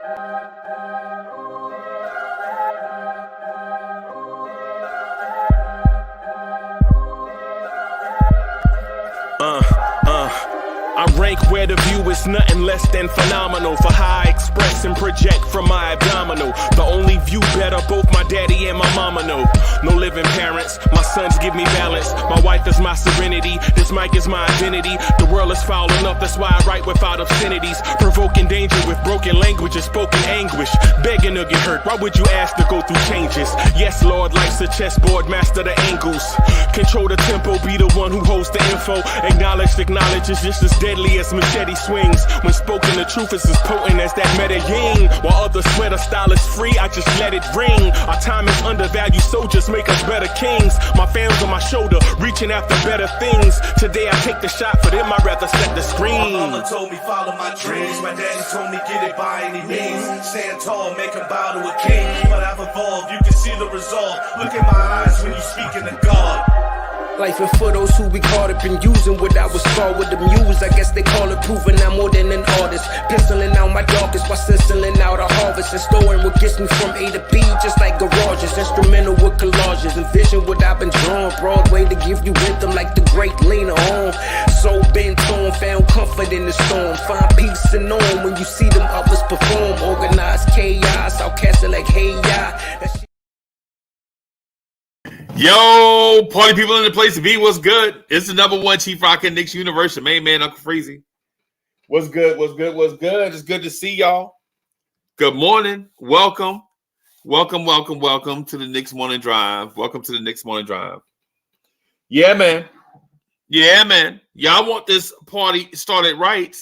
I rank where the view is nothing less than phenomenal. For how I express and project from my abdominal. The only view better, both my daddy and my mama know. No living parents, my sons give me balance. My wife is my serenity, this mic is my identity. The world is foul enough, that's why I write without obscenities. Provoking danger with broken language and spoken anguish. Begging to get hurt, why would you ask to go through changes? Yes, Lord, life's a chessboard, master the angles. Control the tempo, be the one who holds the info. Acknowledge is just as deadly as machete swings. When spoken, the truth is as potent as that Medellin. While others swear the style is free, I just let it ring. Our time is undervalued, soldiers make us better kings. My family's on my shoulder, reaching after better things. Today I take the shot, for them I'd rather set the screen. My mama told me follow my dreams. My daddy told me get it by any means. Stand tall, make him bow to a king. But I've evolved, you can see the resolve. Look in my eyes when you speaking to God. Life and for those who we caught up in using what I was taught with the muse. I guess they call it proving I'm more than an artist. Penciling out my darkest while stenciling out a harvest. And storing what gets me from A to B just like garages. Instrumental with collages. Envision what I've been drawing. Broadway to give you rhythm like the great Lena Horne. So bent on, found comfort in the storm. Find peace and on when you see them others perform. Organized chaos, I'll cast it like hey ya. Yo, party people in the place to be. What's good? It's the number one Chief Rocket Knicks universe. Your main man, Uncle Freezy. What's good? What's good? What's good? It's good to see y'all. Good morning. Welcome to the Knicks Morning Drive. Welcome to the Knicks Morning Drive. Yeah, man. Y'all want this party started right.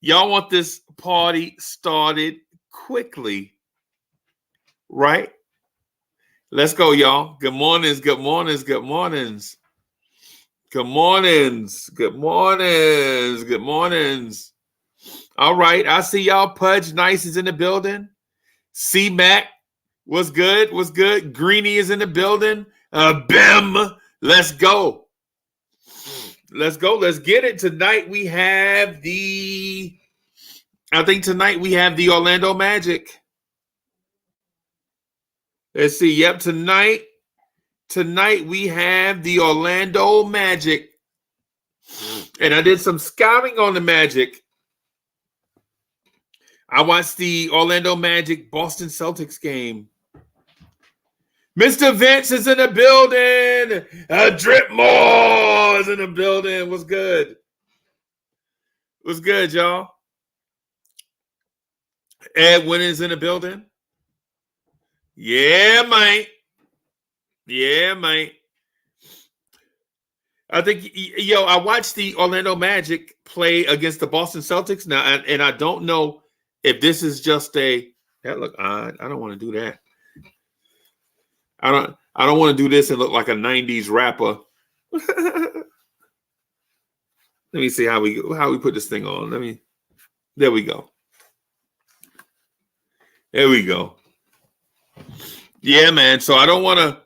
Y'all want this party started quickly, right? Let's go, y'all. Good mornings. All right, I see y'all. Pudge Nice is in the building. C-Mac, what's good? Greeny is in the building. Bim, let's go. Let's get it. Tonight we have the Orlando Magic. Let's see. Yep, tonight we have the Orlando Magic. And I did some scouting on the Magic. I watched the Orlando Magic Boston Celtics game. Mr. Vince is in the building. Drip Moore is in the building. What's good? What's good, y'all? Edwin is in the building. Yeah, mate. I think, I watched the Orlando Magic play against the Boston Celtics now, and I don't know if this is just that look odd. I don't want to do that. I don't want to do this and look like a 90s rapper. Let me see how we put this thing on. There we go. Yeah, man. So I don't want to.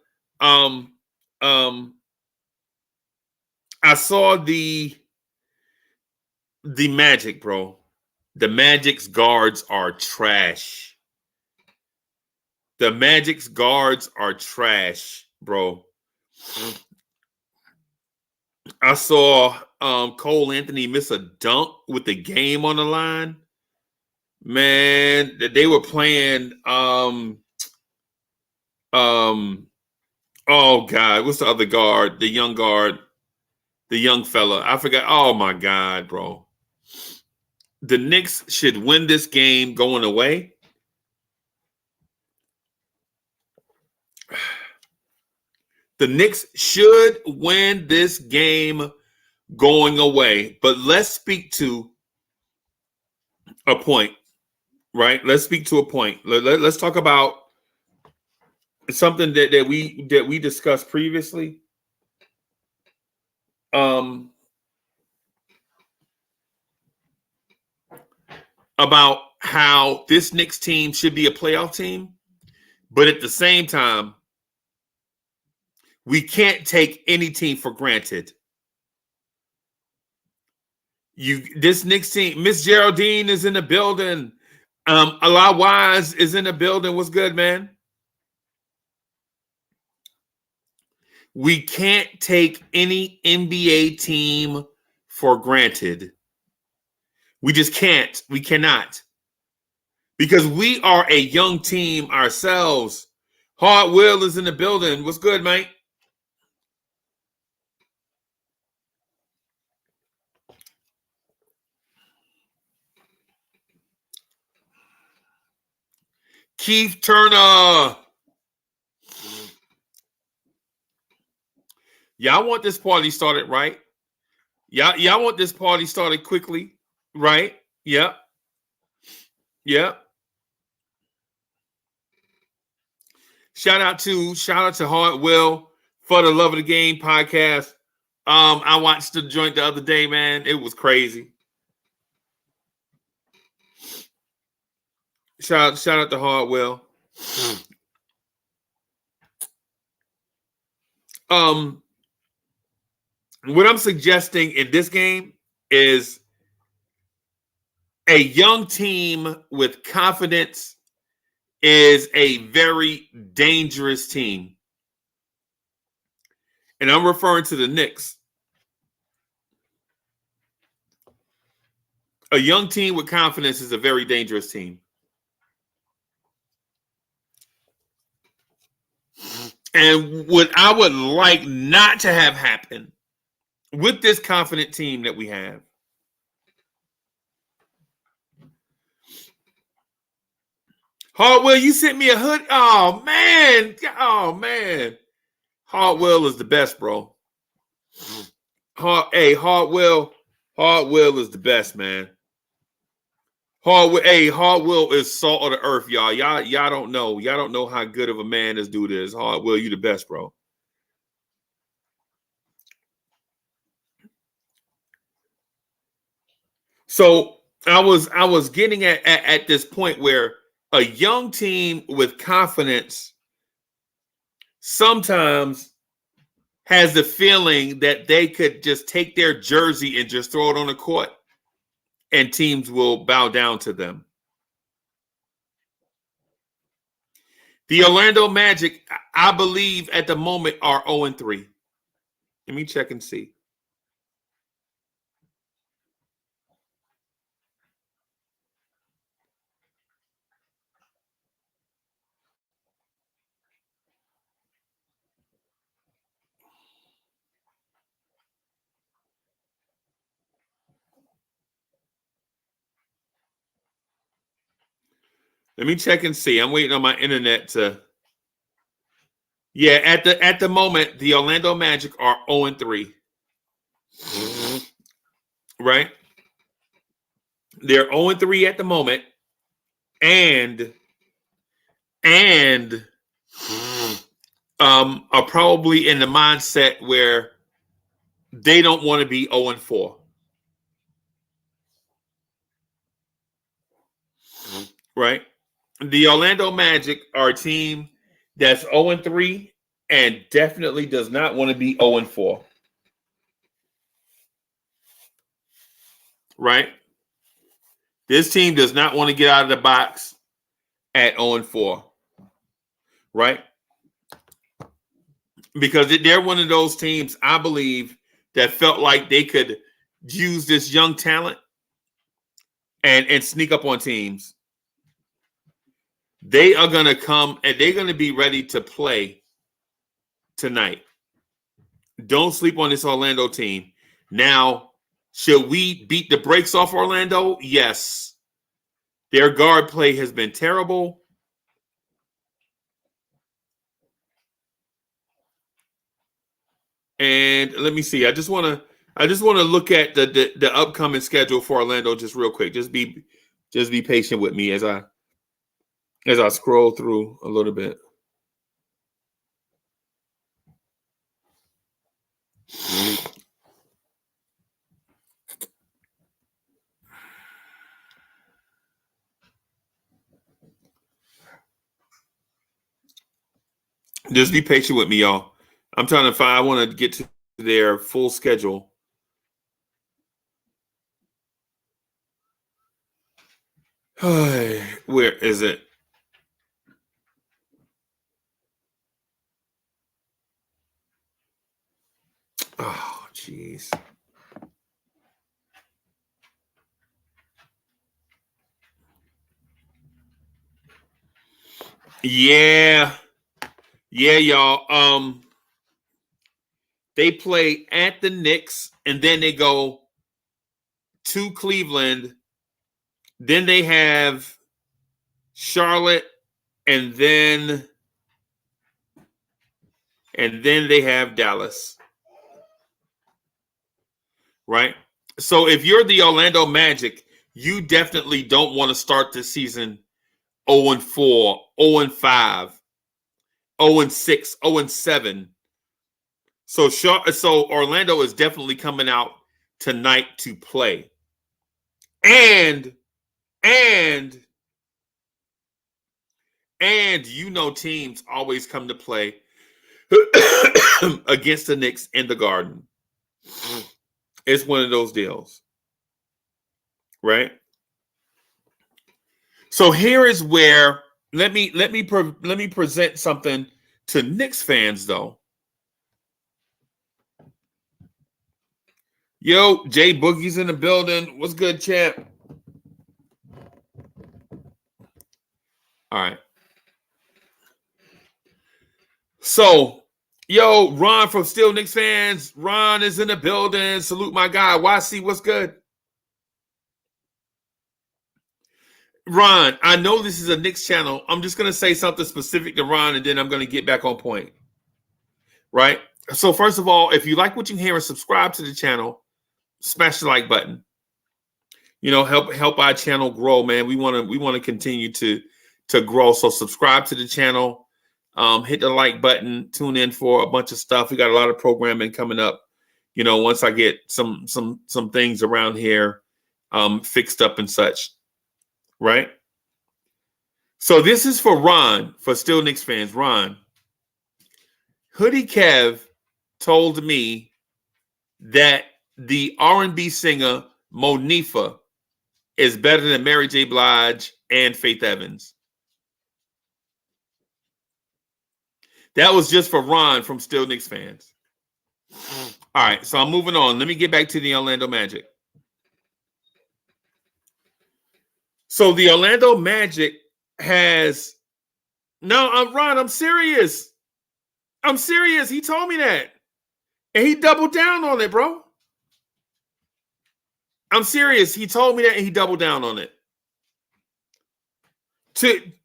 I saw the Magic, bro. The Magic's guards are trash. Bro. I saw Cole Anthony miss a dunk with the game on the line. Man, they were playing. Oh God, what's the other guard? The young fella. I forgot. Oh my God, bro. The Knicks should win this game going away. The Knicks should win this game going away. But let's speak to a point, right? Let's speak to a point. Let's talk about something that we discussed previously. About how this Knicks team should be a playoff team, but at the same time, we can't take any team for granted. This Knicks team, Miss Geraldine is in the building. A lot wise is in the building. What's good, man? We can't take any NBA team for granted. We just can't. We cannot. Because we are a young team ourselves. Hard Will is in the building. What's good, mate? Keith Turner. Y'all want this party started, right? Y'all want this party started quickly, right? Yep. Yep. Shout out to Hard Will for the Love of the Game podcast. I watched the joint the other day, man. It was crazy. Shout out to Hard Will. What I'm suggesting in this game is a young team with confidence is a very dangerous team. And I'm referring to the Knicks. A young team with confidence is a very dangerous team. And what I would like not to have happen with this confident team that we have Hardwell, you sent me a hood. Oh man. Hardwell is the best, bro. Hardwell is the best, man. Hardwell is salt of the earth, y'all. Y'all don't know. Y'all don't know how good of a man this dude is. Hardwell, you the best, bro. So I was getting at this point where a young team with confidence sometimes has the feeling that they could just take their jersey and just throw it on the court and teams will bow down to them. The Orlando Magic, I believe at the moment, are 0-3. Let me check and see. Let me check and see. I'm waiting on my internet to. Yeah, at the moment, the Orlando Magic are 0-3. Right? They're 0-3 at the moment. And are probably in the mindset where they don't want to be 0-4. Right? The Orlando Magic are a team that's 0-3 and definitely does not want to be 0-4. Right? This team does not want to get out of the box at 0-4. Right? Because they're one of those teams, I believe, that felt like they could use this young talent and sneak up on teams. They are going to come and they're going to be ready to play tonight. Don't sleep on this Orlando team. Now, should we beat the brakes off Orlando? Yes. Their guard play has been terrible. And let me see. I just want to look at the upcoming schedule for Orlando just real quick. Just be patient with me as I scroll through a little bit. Just be patient with me, y'all. I'm trying to find. I want to get to their full schedule. Where is it? Oh, jeez. Yeah, y'all. They play at the Knicks, and then they go to Cleveland. Then they have Charlotte, and then they have Dallas. Right? So if you're the Orlando Magic, you definitely don't want to start the season 0-4, 0-5, 0-6, 0-7. So Orlando is definitely coming out tonight to play. And teams always come to play against the Knicks in the Garden. It's one of those deals, right? So here is where let me present something to Knicks fans though. Yo, Jay Boogie's in the building. What's good, champ? All right. So, yo, Ron from Still Knicks fans. Ron is in the building. Salute my guy. YC, what's good? Ron, I know this is a Knicks channel. I'm just going to say something specific to Ron, and then I'm going to get back on point. Right? So, first of all, if you like what you hear and subscribe to the channel, smash the like button. Help our channel grow, man. We want to continue to grow. So subscribe to the channel. Hit the like button. Tune in for a bunch of stuff. We got a lot of programming coming up. Once I get some things around here fixed up and such. Right? So this is for Ron, for Still Knicks fans. Ron, Hoodie Kev told me that the R&B singer Monifa is better than Mary J. Blige and Faith Evans. That was just for Ron from Still Knicks fans. All right, so I'm moving on. Let me get back to the Orlando Magic. So the Orlando Magic has... No, Ron, I'm serious. I'm serious. He told me that. And he doubled down on it, bro. I'm serious. He told me that and he doubled down on it.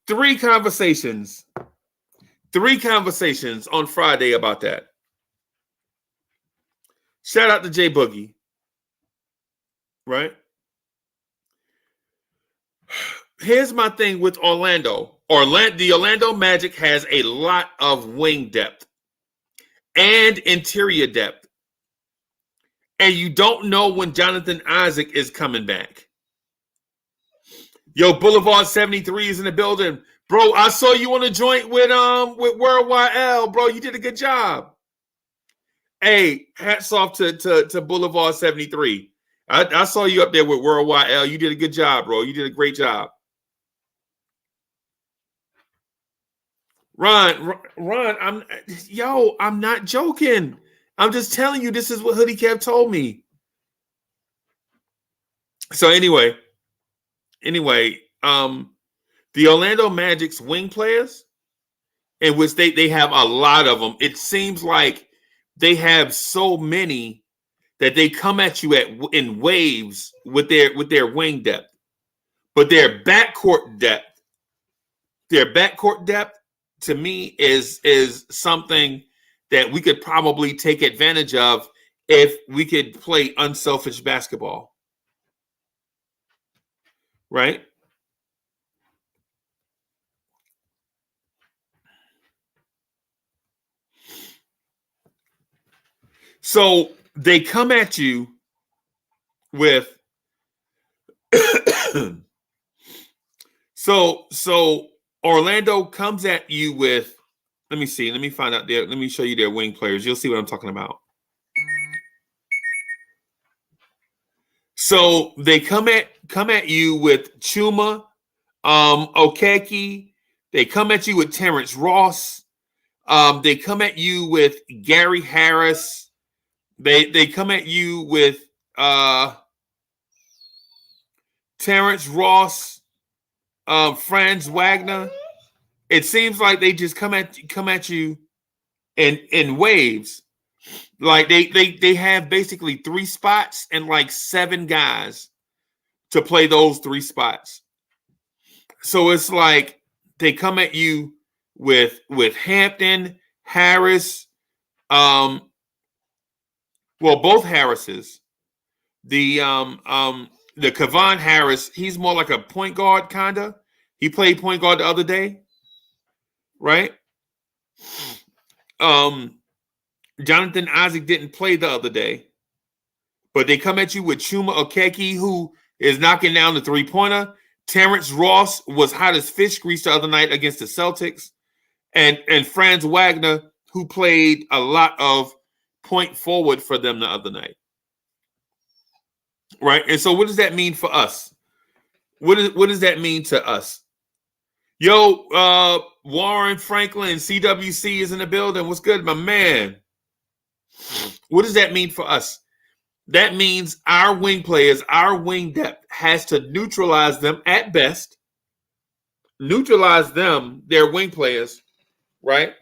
Three conversations on Friday about that. Shout out to Jay Boogie. Right? Here's my thing with Orlando. The Orlando Magic has a lot of wing depth and interior depth. And you don't know when Jonathan Isaac is coming back. Yo, Boulevard 73 is in the building. Bro, I saw you on a joint with Worldwide L, bro. You did a good job. Hey, hats off to Boulevard 73. I saw you up there with Worldwide L. You did a good job, bro. You did a great job. Ron, I'm not joking. I'm just telling you, this is what Hoodie Kev told me. So anyway, the Orlando Magic's wing players, in which they have a lot of them. It seems like they have so many that they come at you in waves with their wing depth. But their backcourt depth to me is something that we could probably take advantage of if we could play unselfish basketball. Right? So they come at you with so Orlando comes at you with, let me see, let me find out let me show you their wing players. You'll see what I'm talking about. So they come at you with Chuma, Okeke. They come at you with Terrence Ross. They come at you with Gary Harris. They come at you with Terrence Ross, Franz Wagner. It seems like they just come at you in waves. Like they have basically 3 spots and like 7 guys to play those 3 spots. So it's like they come at you with Hampton, Harris, both Harrises. The Kevon Harris, he's more like a point guard kinda. He played point guard the other day, right? Jonathan Isaac didn't play the other day, but they come at you with Chuma Okeke, who is knocking down the 3-pointer. Terrence Ross was hot as fish grease the other night against the Celtics, and Franz Wagner, who played a lot of point forward for them the other night, right? And so, what does that mean for us? What does that mean to us? Yo, Warren Franklin, CWC is in the building. What's good, my man? What does that mean for us? That means our wing players, our wing depth has to neutralize them at best. Neutralize them, their wing players, right?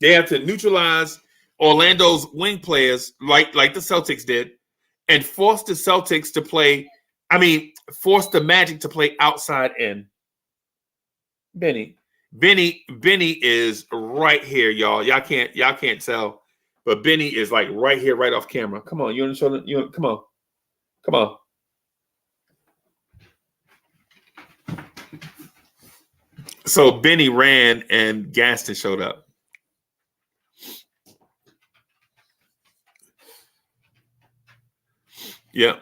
They have to neutralize Orlando's wing players like the Celtics did and force the Celtics to play, force the Magic to play outside in. Benny is right here, y'all. Y'all can't tell. But Benny is like right here, right off camera. Come on, come on. So Benny ran and Gaston showed up. Yeah.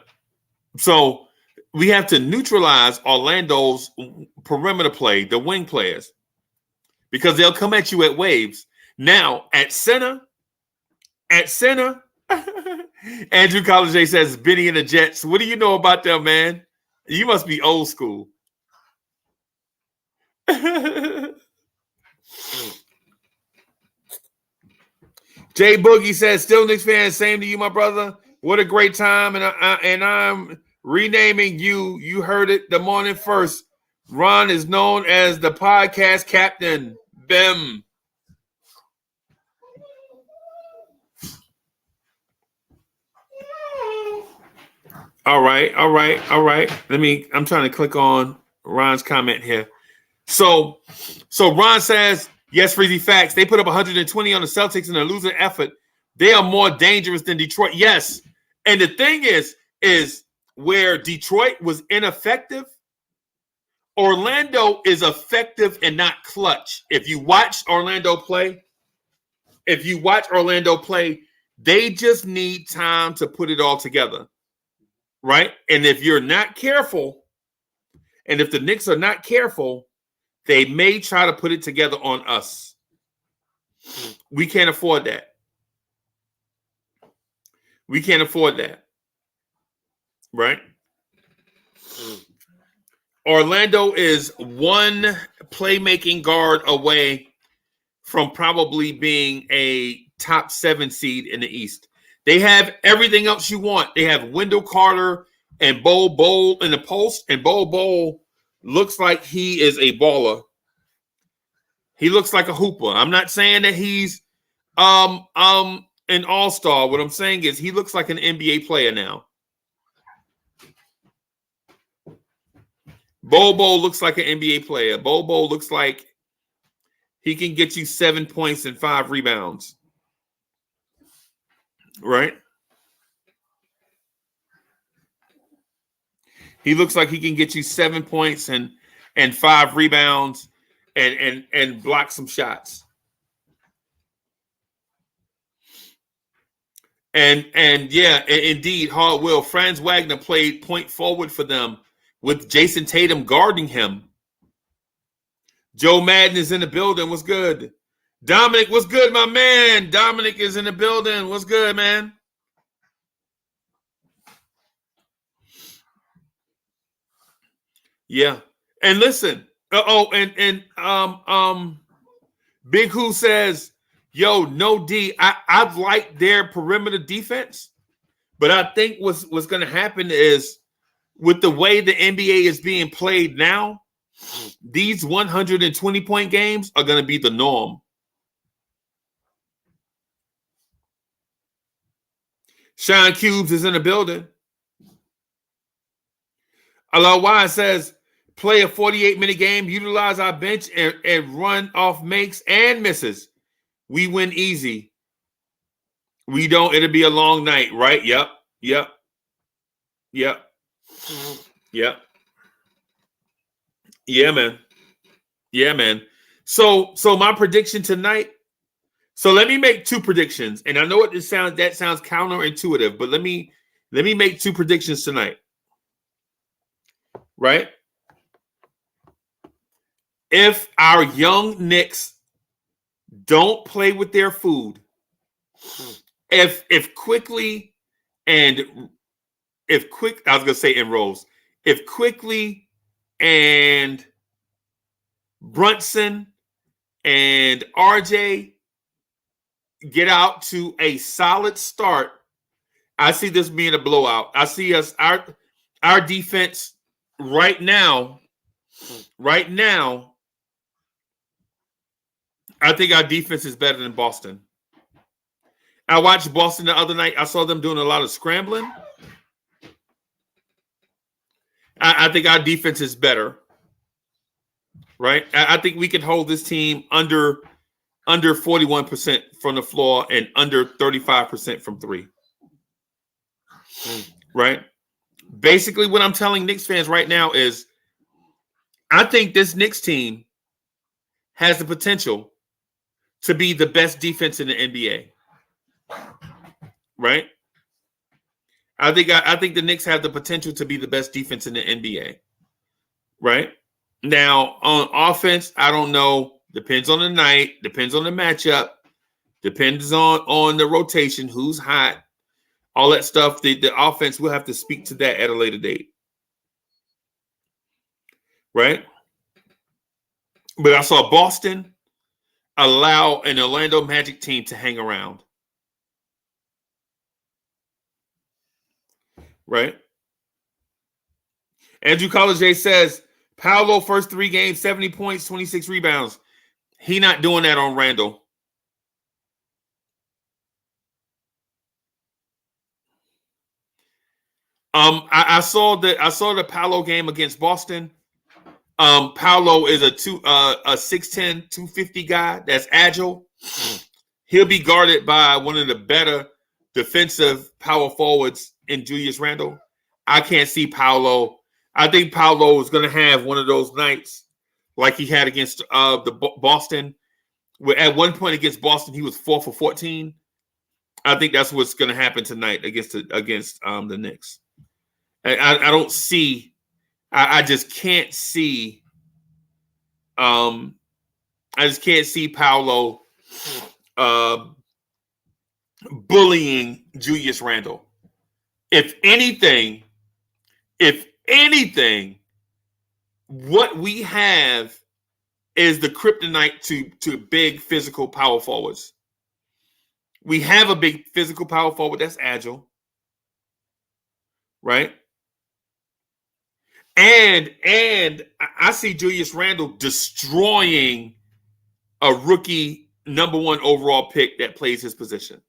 So we have to neutralize Orlando's perimeter play, the wing players, because they'll come at you at waves. Now at center. Andrew College says Benny and the Jets. What do you know about them, man? You must be old school. Jay Boogie says, still Knicks fan, same to you, my brother. What a great time. And I'm renaming you. You heard it the morning first. Ron is known as the podcast captain. Bim. All right. I'm trying to click on Ron's comment here. So Ron says, yes, Freezy facts. They put up 120 on the Celtics in a losing effort. They are more dangerous than Detroit. Yes. And the thing is where Detroit was ineffective, Orlando is effective and not clutch. If you watch Orlando play, they just need time to put it all together. Right? And if you're not careful, and if the Knicks are not careful, they may try to put it together on us. We can't afford that. Right? Orlando is one playmaking guard away from probably being a top 7 seed in the East. They have everything else you want. They have Wendell Carter and Bol in the post, and Bol looks like he is a baller. He looks like a hooper. I'm not saying that he's an all-star. What I'm saying is he looks like an NBA player now. Bol looks like an NBA player. Bol looks like he can get you 7 points and 5 rebounds. Right? He looks like he can get you 7 points and 5 rebounds and block some shots. And yeah, indeed, hard will. Franz Wagner played point forward for them with Jason Tatum guarding him. Joe Madden is in the building. What's good? Dominic, what's good, my man? Dominic is in the building. What's good, man? Yeah. And listen, Big Who says, yo, no D. I've liked their perimeter defense, but I think what's going to happen is with the way the NBA is being played now, these 120-point games are going to be the norm. Sean Cubes is in the building. Allow Y says, play a 48-minute game, utilize our bench, and run off makes and misses. We win easy. We don't. It'll be a long night, right? Yep. Yeah, man. So my prediction tonight. So let me make two predictions, and I know that sounds counterintuitive, but let me make two predictions tonight. Right? If our young Knicks don't play with their food, if Quickly and Brunson and RJ get out to a solid start, I see this being a blowout. I see our defense right now, I think our defense is better than Boston. I watched Boston the other night. I saw them doing a lot of scrambling. I think our defense is better, right? I think we can hold this team under 41% from the floor and under 35% from three, right? Basically, what I'm telling Knicks fans right now is I think this Knicks team has the potential to be the best defense in the NBA, right? I think the Knicks have the potential to be the best defense in the NBA, right? Now, on offense, I don't know. Depends on the night. Depends on the matchup. Depends on the rotation, who's hot, all that stuff. The offense, we'll have to speak to that at a later date, right? But I saw Boston allow an Orlando Magic team to hang around. Right? Andrew College says, Paolo first 3 games, 70 points, 26 rebounds. He not doing that on Randall. I saw the Paolo game against Boston. Paolo is a 6'10", 250 guy that's agile. He'll be guarded by one of the better defensive power forwards in Julius Randle. I can't see Paolo. I think Paolo is going to have one of those nights like he had against the Boston. Where at one point against Boston, he was 4 for 14. I think that's what's going to happen tonight against the Knicks. I don't see. I just can't see. I just can't see Paolo bullying Julius Randle. If anything, what we have is the kryptonite to big physical power forwards. We have a big physical power forward that's agile, right? And I see Julius Randle destroying a rookie number 1 overall pick that plays his position.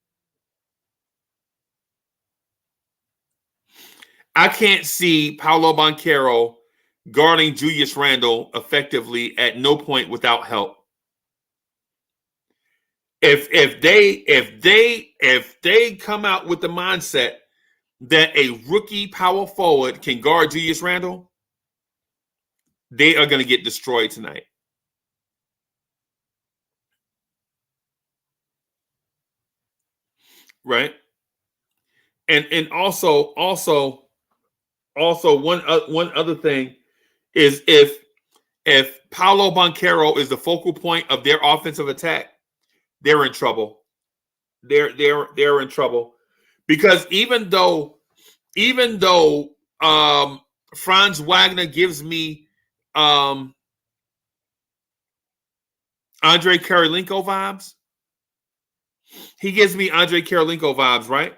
I can't see Paolo Banchero guarding Julius Randle effectively at no point without help. If they come out with the mindset that a rookie power forward can guard Julius Randle, they are going to get destroyed tonight. Right? And also one other thing is if Paolo Banchero is the focal point of their offensive attack, they're in trouble. They're in trouble because even though Franz Wagner gives me Andre Kirilenko vibes. He gives me Andre Kirilenko vibes, right?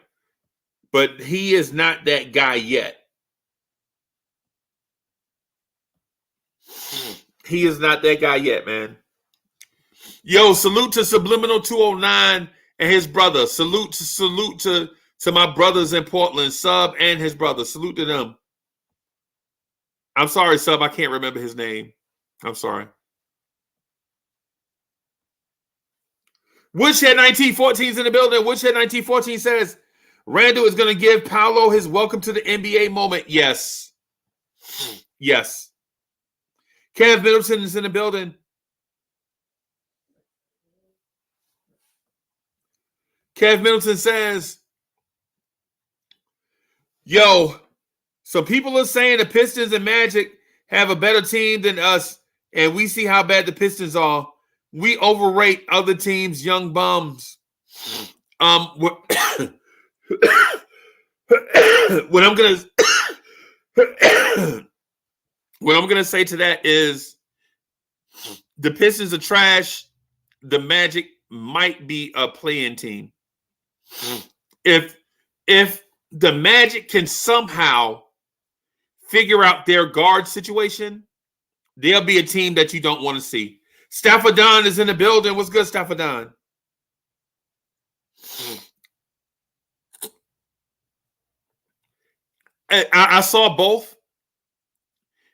But he is not that guy yet. He is not that guy yet, man. Yo, salute to Subliminal 209 and his brother. Salute to my brothers in Portland, Sub and his brother. Salute to them. I'm sorry, Sub. I can't remember his name. I'm sorry. Woodshed 1914 is in the building. Woodshed 1914 says, Randall is going to give Paolo his welcome to the NBA moment. Yes. Yes. Kev Middleton is in the building. Kev Middleton says, yo, some people are saying the Pistons and Magic have a better team than us, and we see how bad the Pistons are. We overrate other teams' young bums. What I'm gonna say to that is the Pistons are trash. The Magic might be a play-in team. If the Magic can somehow figure out their guard situation, they'll be a team that you don't want to see. Stafford Don is in the building. What's good, Stafford Don? I saw both.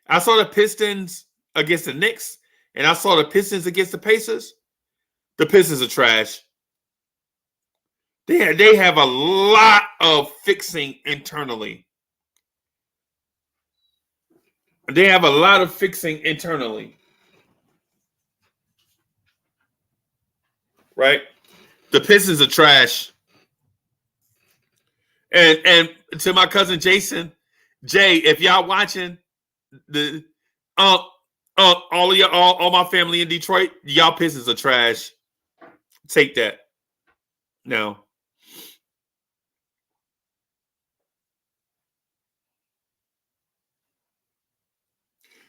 I saw the Pistons against the Knicks, and I saw the Pistons against the Pacers. The Pistons are trash. They have a lot of fixing internally. They have a lot of fixing internally. Right? The Pistons are trash. And to my cousin Jason, Jay, if y'all watching all my family in Detroit, y'all Pistons are trash. Take that. No.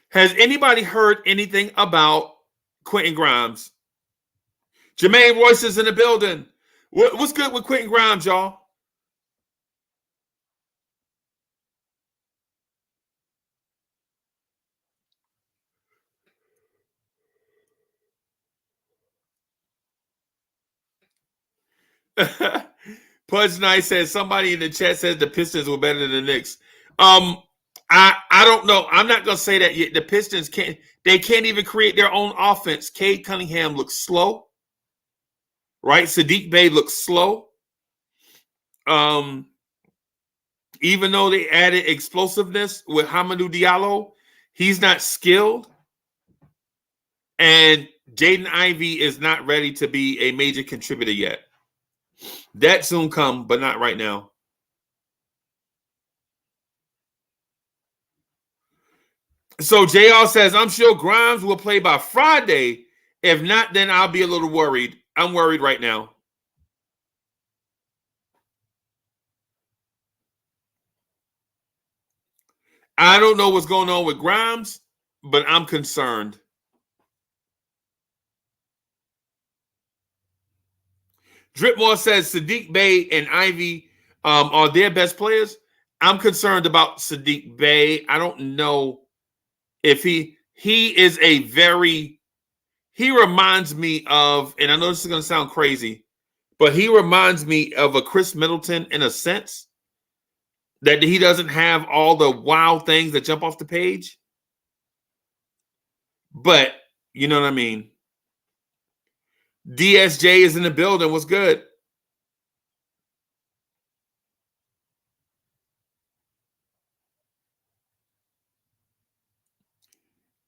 Has anybody heard anything about Quentin Grimes? Jermaine Royce is in the building. What's good with Quentin Grimes, y'all? Pudge Knight says somebody in the chat says the Pistons were better than the Knicks. I don't know. I'm not gonna say that yet. The Pistons can't even create their own offense. Cade Cunningham looks slow. Right? Sadiq Bey looks slow. Even though they added explosiveness with Hamidou Diallo, he's not skilled. And Jaden Ivey is not ready to be a major contributor yet. That soon come, but not right now. So JR says, I'm sure Grimes will play by Friday. If not, then I'll be a little worried. I'm worried right now. I don't know what's going on with Grimes, but I'm concerned. Dripmore says Sadiq Bey and Ivy are their best players. I'm concerned about Sadiq Bey. I don't know if he is a very, he reminds me of, and I know this is going to sound crazy, but he reminds me of a Chris Middleton in a sense that he doesn't have all the wow things that jump off the page. But you know what I mean? DSJ is in the building. What's good?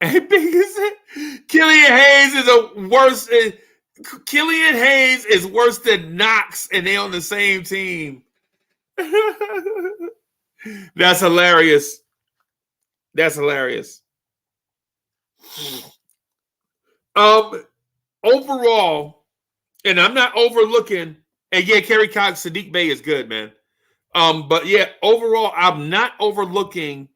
And Killian Hayes is Killian Hayes is worse than Knox, and they on the same team. That's hilarious. That's hilarious. Overall, and I'm not overlooking, and yeah, Kerry Cox, Sadiq Bey is good, man. But yeah, overall, I'm not overlooking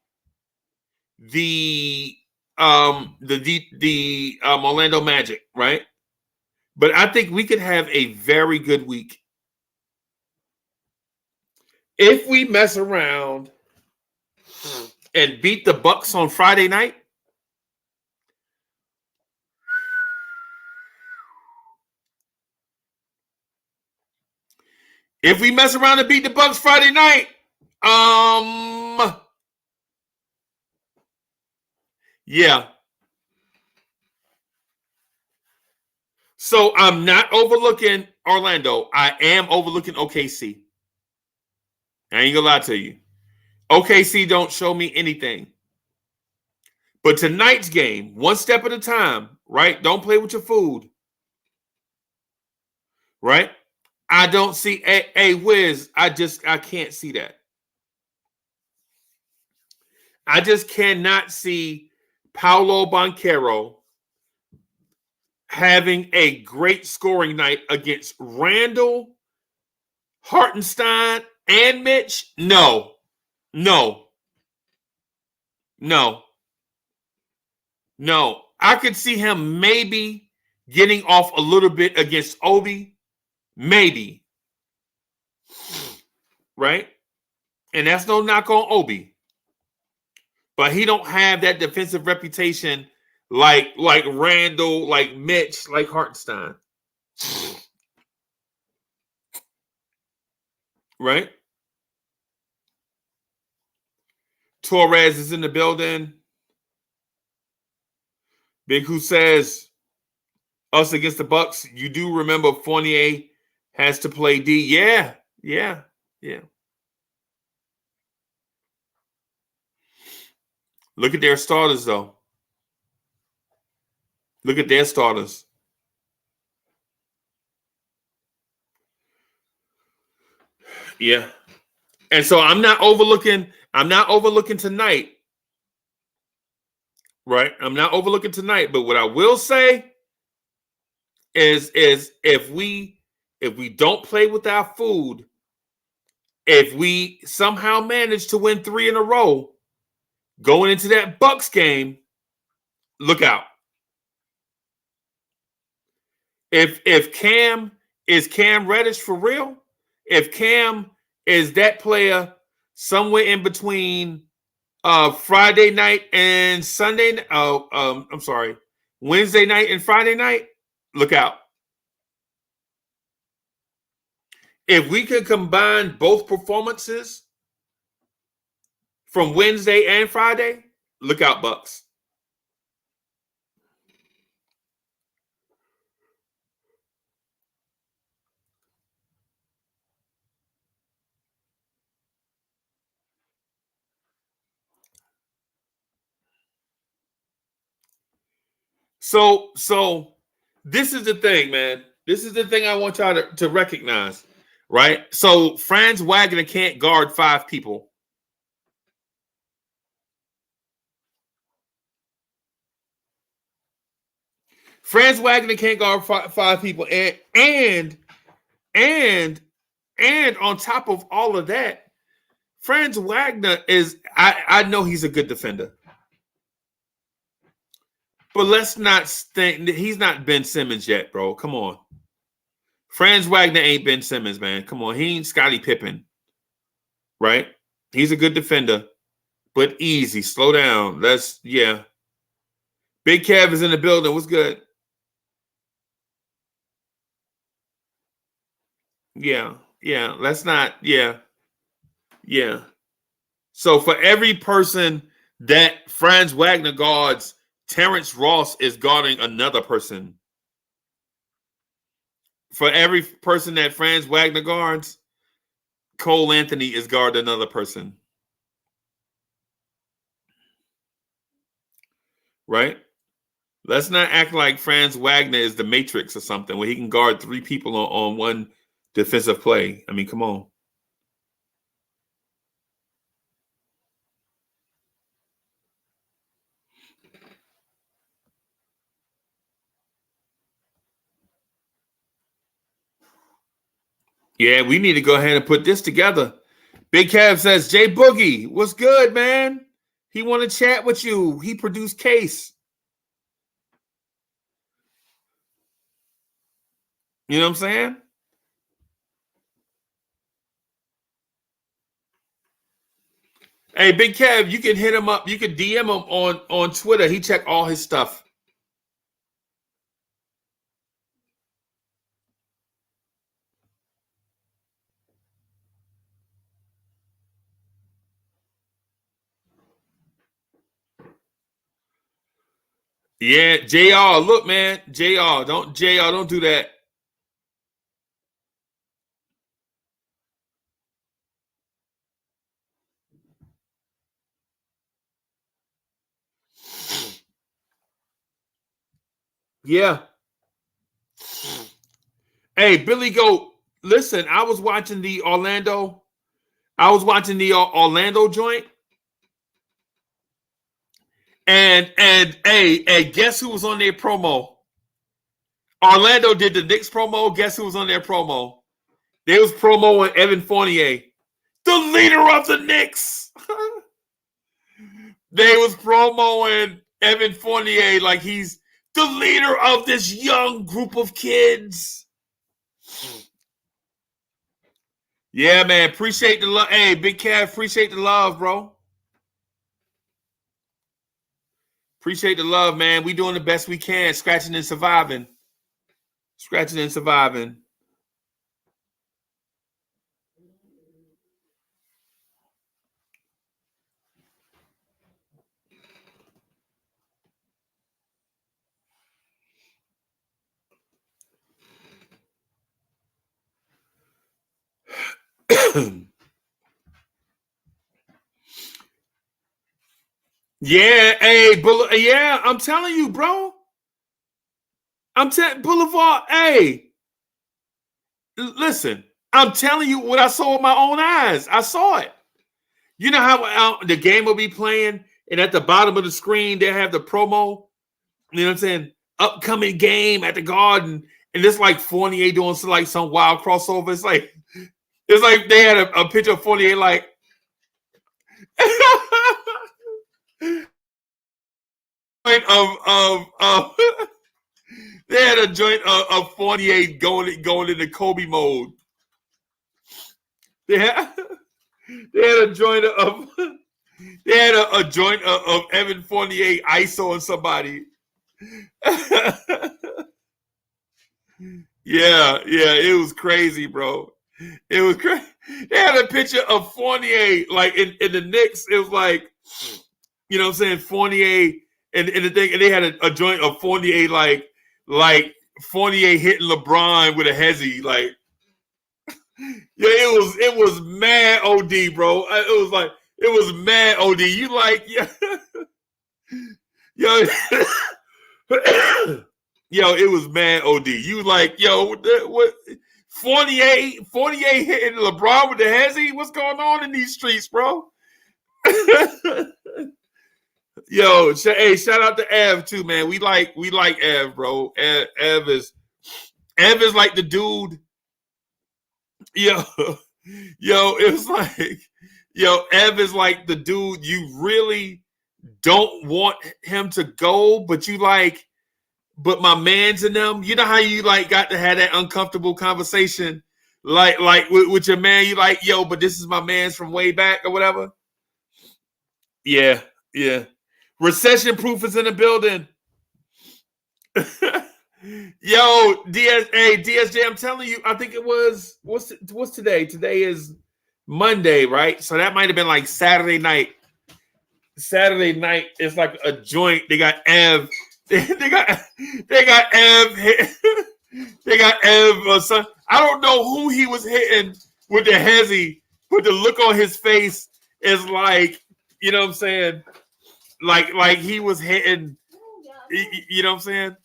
the Orlando Magic, right? But I think we could have a very good week if we mess around and beat the Bucks on Friday night. If we mess around and beat the Bucks Friday night, yeah. So I'm not overlooking Orlando. I am overlooking OKC. I ain't gonna lie to you. OKC don't show me anything. But tonight's game, one step at a time, right? Don't play with your food. Right? I don't see a Wiz. I can't see that. I just cannot see Paolo Banchero having a great scoring night against Randall, Hartenstein, and Mitch. No. I could see him maybe getting off a little bit against Obi. Maybe. Right? And that's no knock on Obi. But he don't have that defensive reputation like Randall, like Mitch, like Hartenstein. Right? Torres is in the building. Big Who says, us against the Bucks, you do remember Fournier has to play D. Yeah. Look at their starters, though. Look at their starters. Yeah. And so I'm not overlooking tonight. Right? I'm not overlooking tonight. But what I will say is if we don't play with our food, if we somehow manage to win 3 in a row, going into that Bucks game, look out. If Cam is Cam Reddish for real, if Cam is that player somewhere in between Friday night and Sunday, Wednesday night and Friday night, look out. If we could combine both performances from Wednesday and Friday, look out, Bucks. So this is the thing, man. This is the thing I want y'all to recognize, right? So Franz Wagner can't guard 5 people. Franz Wagner can't guard 5 people, and on top of all of that, Franz Wagner is I know he's a good defender. But let's not think he's not Ben Simmons yet, bro. Come on. Franz Wagner ain't Ben Simmons, man. Come on. He ain't Scottie Pippen. Right? He's a good defender. But easy. Slow down. Big Kev is in the building. What's good? Yeah. Let's not. Yeah. So for every person that Franz Wagner guards, Terrence Ross is guarding another person. For every person that Franz Wagner guards, Cole Anthony is guarding another person. Right? Let's not act like Franz Wagner is the Matrix or something where he can guard 3 people on one defensive play. I mean, come on. Yeah, we need to go ahead and put this together. Big Kev says, Jay Boogie, what's good, man? He want to chat with you. He produced Case. You know what I'm saying? Hey, Big Kev, you can hit him up. You can DM him on Twitter. He checked all his stuff. Yeah, JR, look, man. JR, don't do that. Yeah. Hey, Billy Goat, listen, I was watching the Orlando joint. And hey, guess who was on their promo? Orlando did the Knicks promo. Guess who was on their promo? They was promoing Evan Fournier, the leader of the Knicks. They was promoting Evan Fournier like he's the leader of this young group of kids. Yeah, man. Appreciate the love. Hey, Big Cat, appreciate the love, bro. Appreciate the love, man. We doing the best we can, scratching and surviving. Scratching and surviving. Yeah, hey, yeah, I'm telling you, bro. I'm telling Boulevard, hey, listen, I'm telling you what I saw with my own eyes. I saw it. You know how the game will be playing, and at the bottom of the screen, they have the promo, you know what I'm saying? Upcoming game at the Garden, and it's like Fournier doing some wild crossover. It's like they had a picture of Fournier like of they had a joint of Fournier going into Kobe mode. They had a joint of Evan Fournier ISO on somebody. Yeah, it was crazy, bro. It was crazy. They had a picture of Fournier like in the Knicks. It was like, you know what I'm saying, Fournier and the thing, and they had a joint of Fournier like Fournier hitting LeBron with a hezzy, like, yeah, it was mad OD, bro. It was mad OD. You like, yeah, yo, yo, it was mad OD. You like, yo, what Fournier hitting LeBron with the hezzy? What's going on in these streets, bro? Yo, hey, shout out to Ev too, man. We like Ev, bro. Ev is like the dude. Yo, it was like, Ev is like the dude you really don't want him to go, but you like, but my man's in them. You know how you like got to have that uncomfortable conversation, like with your man. You like, yo, but this is my man's from way back or whatever. Yeah. Recession proof is in the building. Yo, DSJ, I'm telling you, I think it was what's today? Today is Monday, right? So that might have been like Saturday night. Saturday night is like a joint. They got Ev. They got Ev. They got Ev. Son. I don't know who he was hitting with the hezzy, but the look on his face is like, you know what I'm saying? Like he was hitting, you know what I'm saying?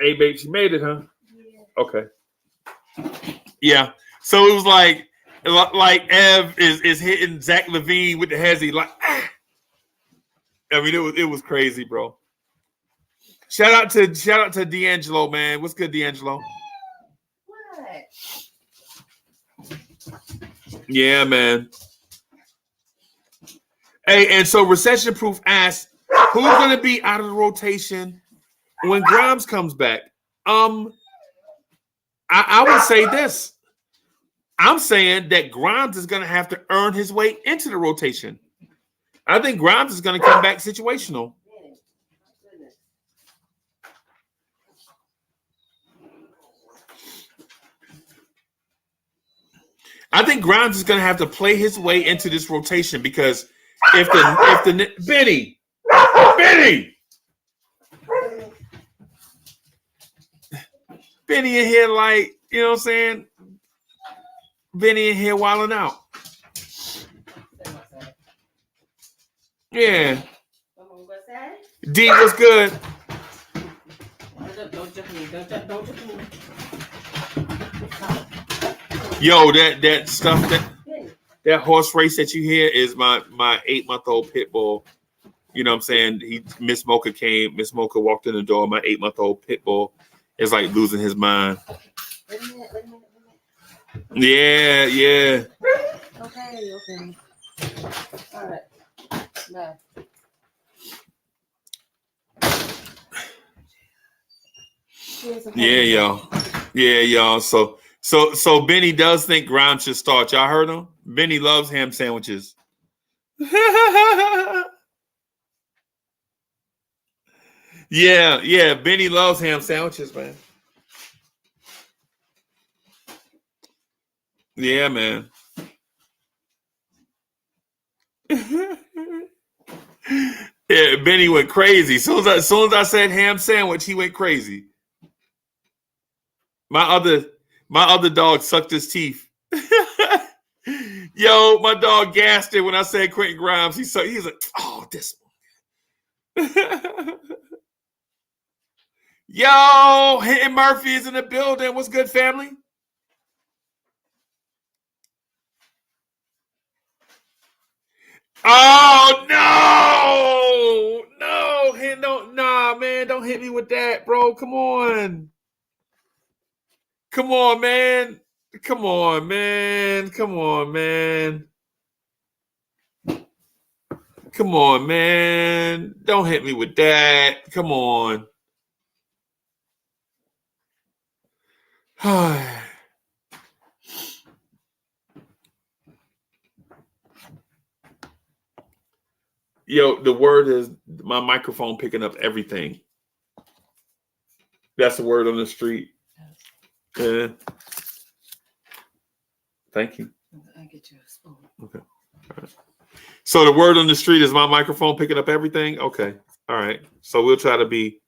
Hey, babe, she made it, huh? Yeah. Okay. Yeah. So it was like Ev is hitting Zach LaVine with the hezzy, like, ah. I mean, it was crazy, bro. Shout out to D'Angelo, man. What's good, D'Angelo? What? Yeah, man. Hey, and so Recession Proof asked, who's going to be out of the rotation when Grimes comes back? I would say this. I'm saying that Grimes is going to have to earn his way into the rotation. I think Grimes is going to come back situational. I think Grimes is going to have to play his way into this rotation because if the Benny, Benny in here, like, you know what I'm saying? Benny in here wilding out. Yeah. D, what's good? Don't jump me. Don't jump me. Yo, that stuff, that horse race that you hear is my 8-month-old pit bull. You know what I'm saying? Miss Mocha walked in the door. My 8-month-old pit bull is like losing his mind. Wait a minute. Yeah. Okay. All right. Bye. Yeah, y'all. So Benny does think Grimes should start. Y'all heard him? Benny loves ham sandwiches. Yeah. Benny loves ham sandwiches, man. Yeah, man. Yeah, Benny went crazy. As soon as I said ham sandwich, he went crazy. My other dog sucked his teeth. Yo, my dog gassed it when I said Quentin Grimes. He's like, oh, this one. Yo, Hinton Murphy is in the building. What's good, family? Oh no, man, don't hit me with that, bro. Come on, man. Don't hit me with that. Come on. Yo, the word is my microphone picking up everything. That's the word on the street. Yeah. Thank you. I'll get you a spoon. Okay. All right. So the word on the street is my microphone picking up everything? Okay. All right. So we'll try to be.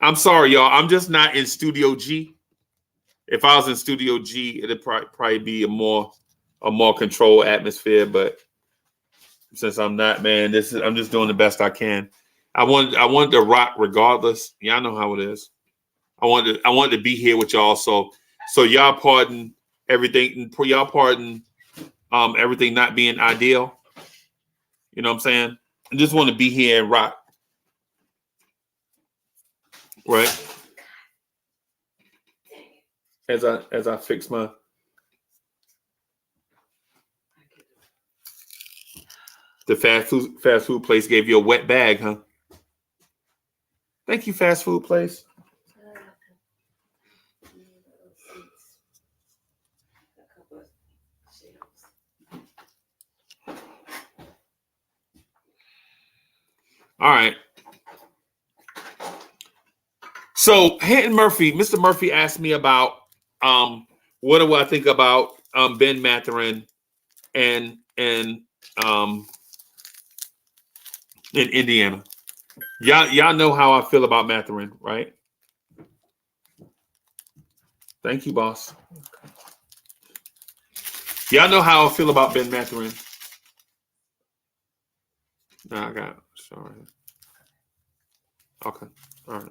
I'm sorry, y'all. I'm just not in Studio G. If I was in Studio G, it'd probably be a more controlled atmosphere. But since I'm not, man, I'm just doing the best I can. I wanted to rock regardless. Y'all know how it is. I wanted to be here with y'all. So y'all pardon everything. Y'all pardon everything not being ideal. You know what I'm saying? I just want to be here and rock. Right? As I fix my. The fast food place gave you a wet bag, huh? Thank you, fast food place. All right. So Hinton Murphy, Mr. Murphy asked me about what do I think about Ben Mathurin and in Indiana. Y'all know how I feel about Mathurin, right? Thank you, boss. Y'all know how I feel about Ben Mathurin. No, I got it. Sorry. Okay. All right.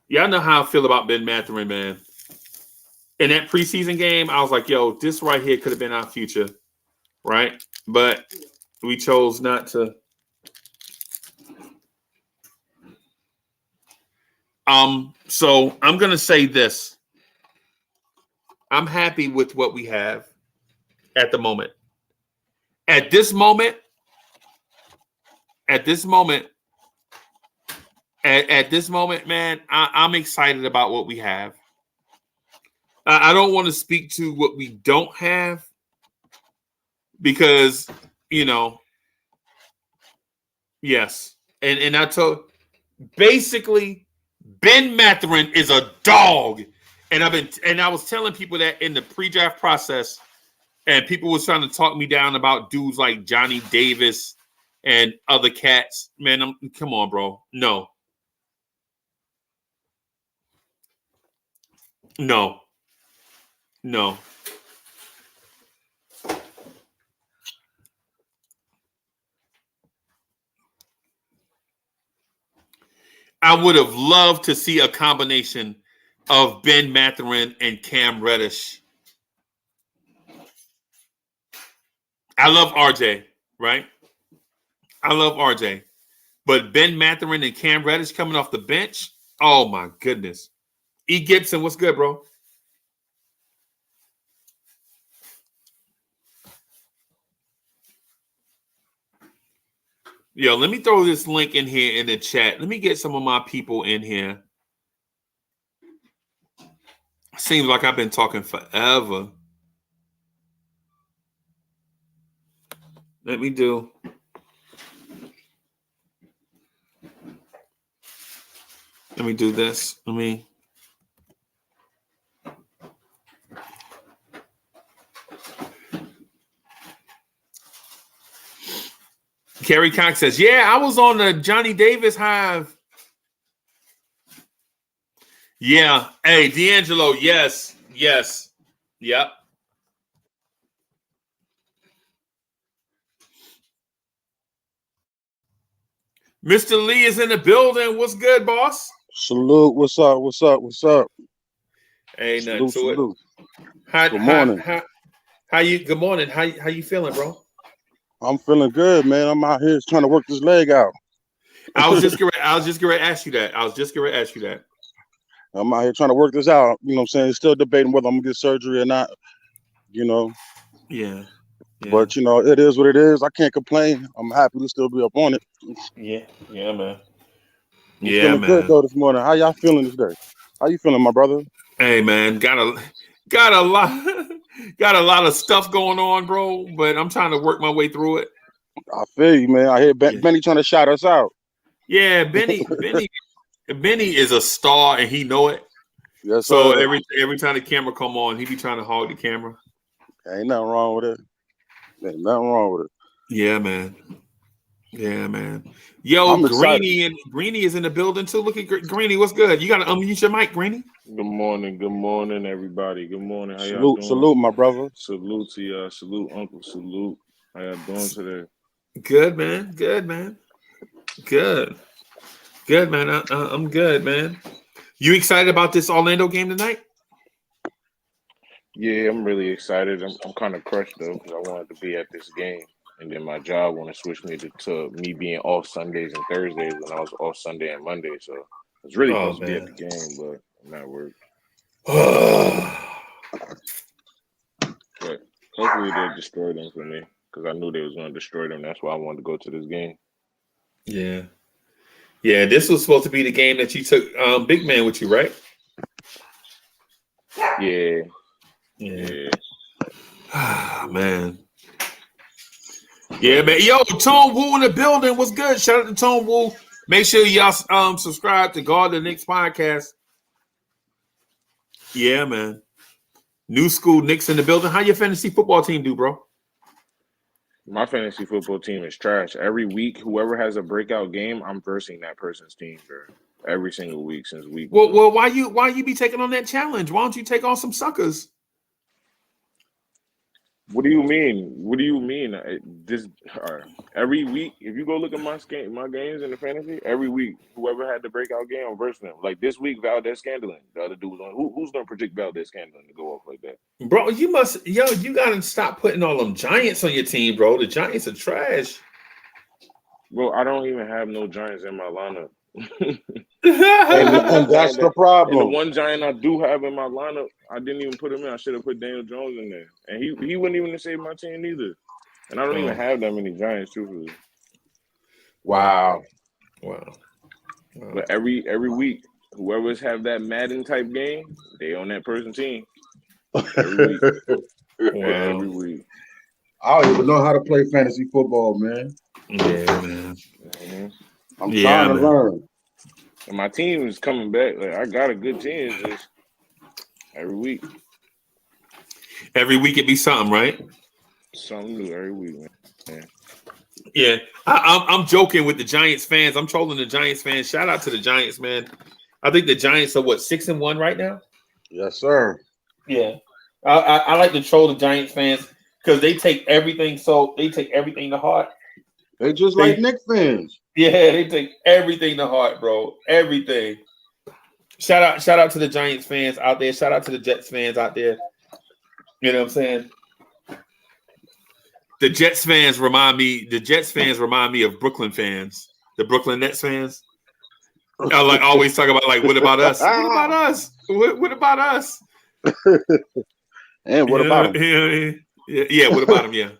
Y'all know how I feel about Ben Mathurin, man. In that preseason game, I was like, yo, this right here could have been our future, right? But we chose not to. So I'm going to say this. I'm happy with what we have at the moment. At this moment, at this moment, man, I'm excited about what we have. I don't want to speak to what we don't have because, yes. And I told basically Ben Mathurin is a dog. And I was telling people that in the pre-draft process, and people was trying to talk me down about dudes like Johnny Davis and other cats. Man, come on, bro. No. I would have loved to see a combination of Ben Mathurin and Cam Reddish. I love RJ, right? I love RJ. But Ben Mathurin and Cam Reddish coming off the bench, oh my goodness. E. Gibson, what's good, bro? Yo, let me throw this link in here in the chat. Let me get some of my people in here. Seems like I've been talking forever. Let me do. Let me do this. Kerry Cox says, yeah, I was on the Johnny Davis hive. Yeah. Hey, D'Angelo, yes. Yep. Mr. Lee is in the building. What's good, boss? Salute. What's up? Hey, nothing to salute. It. Good morning. Good morning. How you feeling, bro? I'm feeling good, man. I'm out here trying to work this leg out. I was just going to ask you that. I'm out here trying to work this out. You know what I'm saying? Still debating whether I'm going to get surgery or not. Yeah. But, it is what it is. I can't complain. I'm happy to still be up on it. Yeah, man. I'm feeling good, though, this morning. How y'all feeling this day? How you feeling, my brother? Hey, man. Got a lot of stuff going on, bro, but I'm trying to work my way through it. I feel you, man. I hear Benny trying to shout us out. Yeah, Benny is a star, and he know it. Yes, so sir. every time the camera come on, he be trying to hog the camera. Ain't nothing wrong with it. Yeah, man. Yo, Greeny is in the building too. Look at Greeny. What's good? You got to unmute your mic, Greeny. Good morning, everybody. Good morning. How y'all doing? Salute, my brother. Salute to y'all. Salute, Uncle. Salute. How y'all doing today? Good, man. Good, man. I'm good, man. You excited about this Orlando game tonight? Yeah, I'm really excited. I'm kind of crushed though because I wanted to be at this game, and then my job want to switch me to me being off Sundays and Thursdays when I was off Sunday and Monday. So I was really supposed to be at the game, but I'm at work. But hopefully they destroy them for me because I knew they was going to destroy them. That's why I wanted to go to this game. Yeah. This was supposed to be the game that you took Big Man with you, right? Yeah. Man. Yeah, man. Yo, Tone Wu in the building. What's good? Shout out to Tone Wu. Make sure y'all subscribe to Guard the Knicks podcast. Yeah, man. New school Knicks in the building. How your fantasy football team do, bro? My fantasy football team is trash. Every week, whoever has a breakout game, I'm versing that person's team, bro. Every single week since week one. Well, why you be taking on that challenge? Why don't you take on some suckers? What do you mean? Every week, if you go look at my games in the fantasy, every week, whoever had the breakout game, I'm versing them. Like this week, Valdez-Scantling. The other dude was on. Who's going to predict Valdez-Scantling to go off like that? Bro, you got to stop putting all them Giants on your team, bro. The Giants are trash. Bro, I don't even have no Giants in my lineup. and that's the problem. And the one Giant I do have in my lineup, I didn't even put him in. I should have put Daniel Jones in there. And he wouldn't even save my team either. And I don't even have that many Giants, truthfully. Wow. But every week, whoever's have that Madden type game, they on that person team. Every week. Every week. I don't even know how to play fantasy football, man. Yeah, man. I'm trying to learn. And my team is coming back. Like I got a good team. It's just every week. Every week it be something, right? Something new every week, man. Yeah, I'm joking with the Giants fans. I'm trolling the Giants fans. Shout out to the Giants, man. I think the Giants are 6-1 right now. Yes, sir. Yeah, I like to troll the Giants fans because they take everything. They take everything to heart. They just like Knicks fans. Yeah, they take everything to heart, bro. Everything. Shout out to the Giants fans out there. Shout out to the Jets fans out there. You know what I'm saying? The Jets fans remind me of Brooklyn fans. The Brooklyn Nets fans. I like always talk about what about us? What about us? What about us? And what about them? Yeah, what about them? Yeah.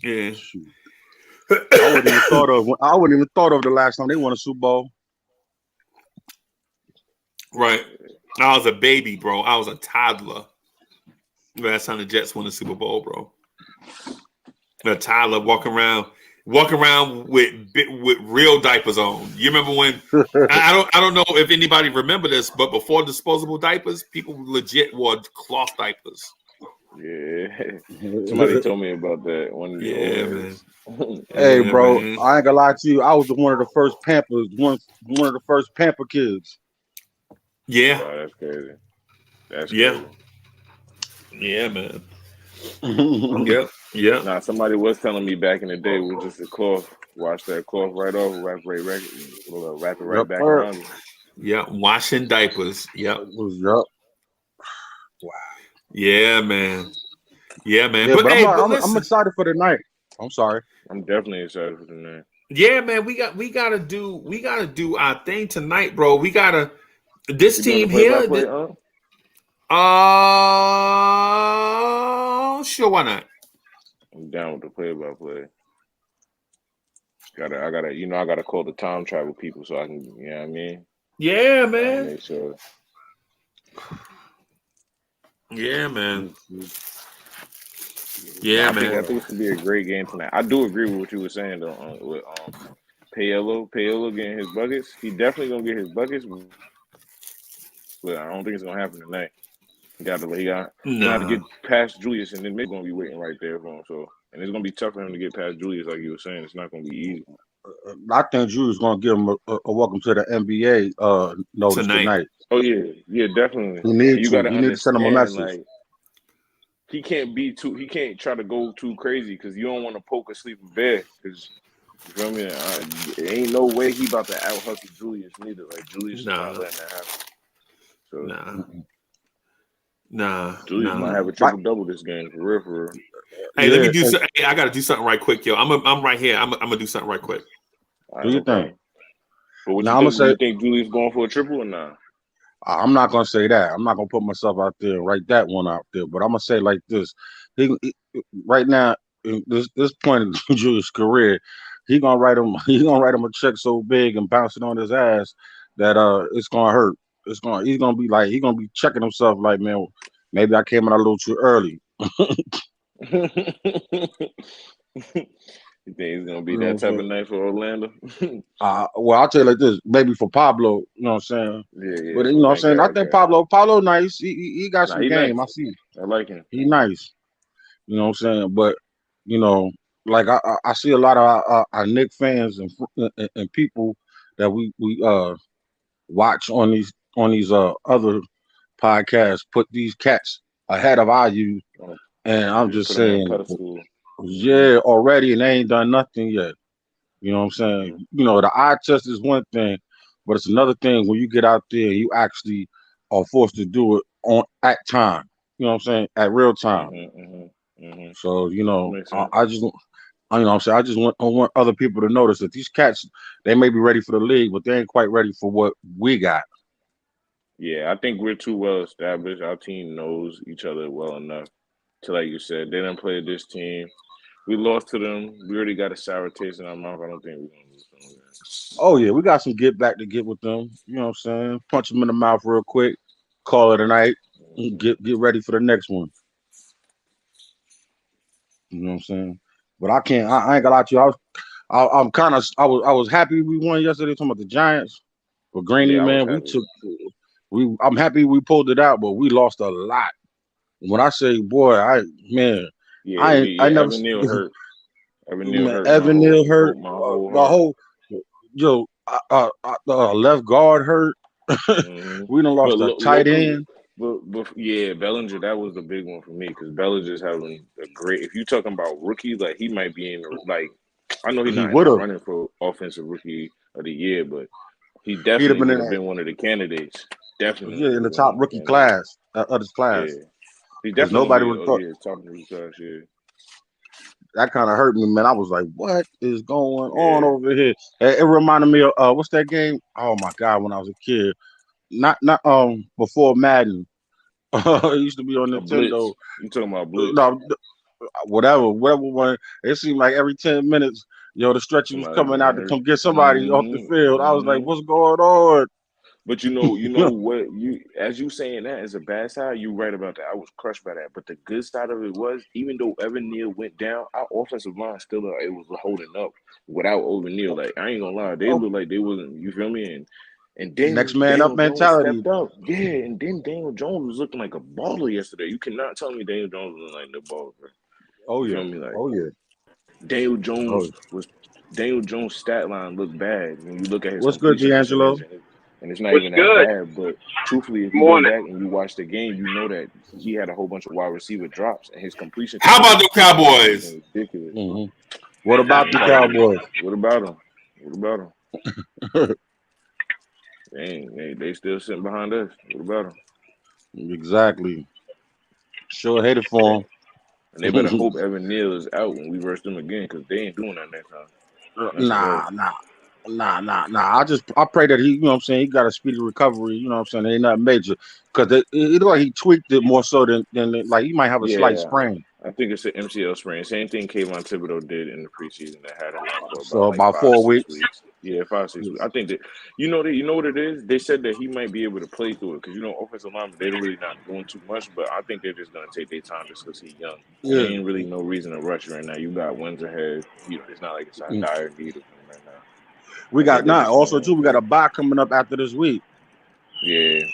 Yeah. I wouldn't even thought of the last time they won a Super Bowl. Right. I was a baby, bro. I was a toddler. Last time the Jets won the Super Bowl, bro. A toddler walking around with real diapers on. You remember when? I don't know if anybody remember this, but before disposable diapers, people legit wore cloth diapers. Yeah, somebody told me about that one. Yeah, man. Hey, bro, man. I ain't gonna lie to you. I was one of the first Pampers, one of the first Pamper kids. Yeah, oh, that's crazy. That's crazy. Yeah, man. Yeah. Nah, somebody was telling me back in the day with just a cloth, wash that cloth right off, wrap it right back around you. Yeah, washing diapers. Yep. Wow. Yeah, man. Yeah, man. Yeah, but hey, I'm excited for the night. I'm sorry. I'm definitely excited for the night. Yeah, man. We gotta do our thing tonight, bro. We gotta this team here. Sure, why not? I'm down with the play-by-play. I gotta call the time travel people so I can, you know what I mean? Yeah, man. Make sure. Yeah, man. Yeah, man. I think it's gonna be a great game tonight. I do agree with what you were saying though. With Paolo getting his buckets, he definitely gonna get his buckets, but I don't think it's gonna happen tonight. He got to get past Julius, and then maybe gonna be waiting right there for him. So, and it's gonna be tough for him to get past Julius, like you were saying. It's not gonna be easy. I think Julius gonna give him a welcome to the NBA notice tonight. Oh yeah, definitely. You need to send him a message. Like, he can't try to go too crazy because you don't want to poke a sleeping bear. Because you feel me? There ain't no way he about to out hustle Julius neither. Like Julius is not letting that happen. So Julius might have a triple double this game for real. Hey, let me do something. Hey, I gotta do something right quick, yo. I'm right here. I'm gonna do something right quick. Do you think? But you think Julius going for a triple or not? I'm not gonna say that. I'm not gonna put myself out there and write that one out there. But I'm gonna say like this: he right now, in this point in Julius' career, he's gonna write him a check so big and bounce it on his ass that it's gonna hurt. He's gonna be checking himself like, man, maybe I came out a little too early. You think it's gonna be that type of night for Orlando? Well, I'll tell you like this, maybe for Pablo, you know what I'm saying? Yeah. But you know what I'm saying? I think Pablo nice. He got some game. Nice. I see. I like him. He nice. You know what I'm saying? But you know, like I see a lot of our Knicks fans and people that we watch on these other podcasts put these cats ahead of our youth, and I'm just saying, yeah, already, and they ain't done nothing yet. You know what I'm saying? You know, the eye test is one thing, but it's another thing when you get out there and you actually are forced to do it at time. You know what I'm saying? At real time. So you know, I just want other people to notice that these cats, they may be ready for the league, but they ain't quite ready for what we got. Yeah, I think we're too well established. Our team knows each other well enough to, like you said, they done played this team. We lost to them. We already got a sour taste in our mouth. I don't think we're gonna lose Oh yeah, we got some get back to get with them. You know what I'm saying? Punch them in the mouth real quick, call it a night, and get ready for the next one. You know what I'm saying? But I can't. I ain't gonna lie to you. I'm kind of. I was happy we won yesterday. Talking about the Giants, but Greeny Yeah, I was man, we happy. took. I'm happy we pulled it out, but we lost a lot. When I say boy, I never. Evan Neal hurt. Evan Neal Man, hurt Evan Neal hurt. my whole The heart. whole left guard hurt. hmm We done But lost a tight locally, end. but yeah, Bellinger, that was the big one for me because Bellinger's having a great. If you're talking about rookies, like he might be in the like. I know he's He not in the would have. running for offensive rookie of the year, but he He'd have definitely been would in have that. been one of the candidates. Definitely Yeah, would in the have been top one of the rookie candidates. class of his Yeah, class, he's because definitely gonna nobody be. would have Oh thought. yeah, top rookie class. Yeah, That kind of hurt me, man. I was like, "What is going on yeah. over here?" It reminded me of what's that game? Oh my god, when I was a kid, not before Madden. It used to be on A Nintendo. blitz. You talking about blitz? No, whatever one. It seemed like every 10 minutes, the stretcher was Somebody coming getting out to hurt. come get somebody off the field. I was like, Mm-hmm. "What's going on?" But you know what? As you saying that is a bad side. You right about that. I was crushed by that. But the good side of it was, even though Evan Neal went down, our offensive line still it was holding up without Evan Neal. Like I ain't gonna lie, they Oh, looked like they wasn't. You feel me? And next then man up Daniel Jones mentality. stepped up. Yeah, and then Daniel Jones was looking like a baller yesterday. You cannot tell me Daniel Jones was like no baller. Bro. Oh You yeah, feel me? Like oh yeah, Daniel oh Jones yeah. was Daniel Jones' stat line looked bad when you look at his What's good, completion D'Angelo? percentage, and it's not What's even that good? bad. But truthfully, if Good you go morning. back and you watch the game, you know that he had a whole bunch of wide receiver drops, and his completion How about percentage the was Cowboys? something ridiculous. Hmm. What about the Cowboys? What about him? What about him? They still sitting behind us. What about him? Exactly. Sure hated for And they better him. hope Evan Neal is out when we verse them again, because they ain't doing that next time. That's a fact. Nah. I pray that he, you know what I'm saying, he got a speedy recovery, you know what I'm saying, ain't nothing major. Because it looked like he tweaked it more so than like he might have a slight Yeah, sprain. I think it's an MCL sprain. Same thing Kayvon Thibodeau did in the preseason that had him out for about So like about 5 to 6 4 weeks. weeks. Yeah, 5 6 weeks. I think that you know what it is. They said that he might be able to play through it because offensive linemen they're really not doing too much, but I think they're just gonna take their time just because he's young and there Yeah. ain't really no reason to rush right now. You got wins ahead. It's not like it's a Mm. dire need of him right now. We I think got they're nah. just Also gonna too, we got a bye coming up after this week, yeah.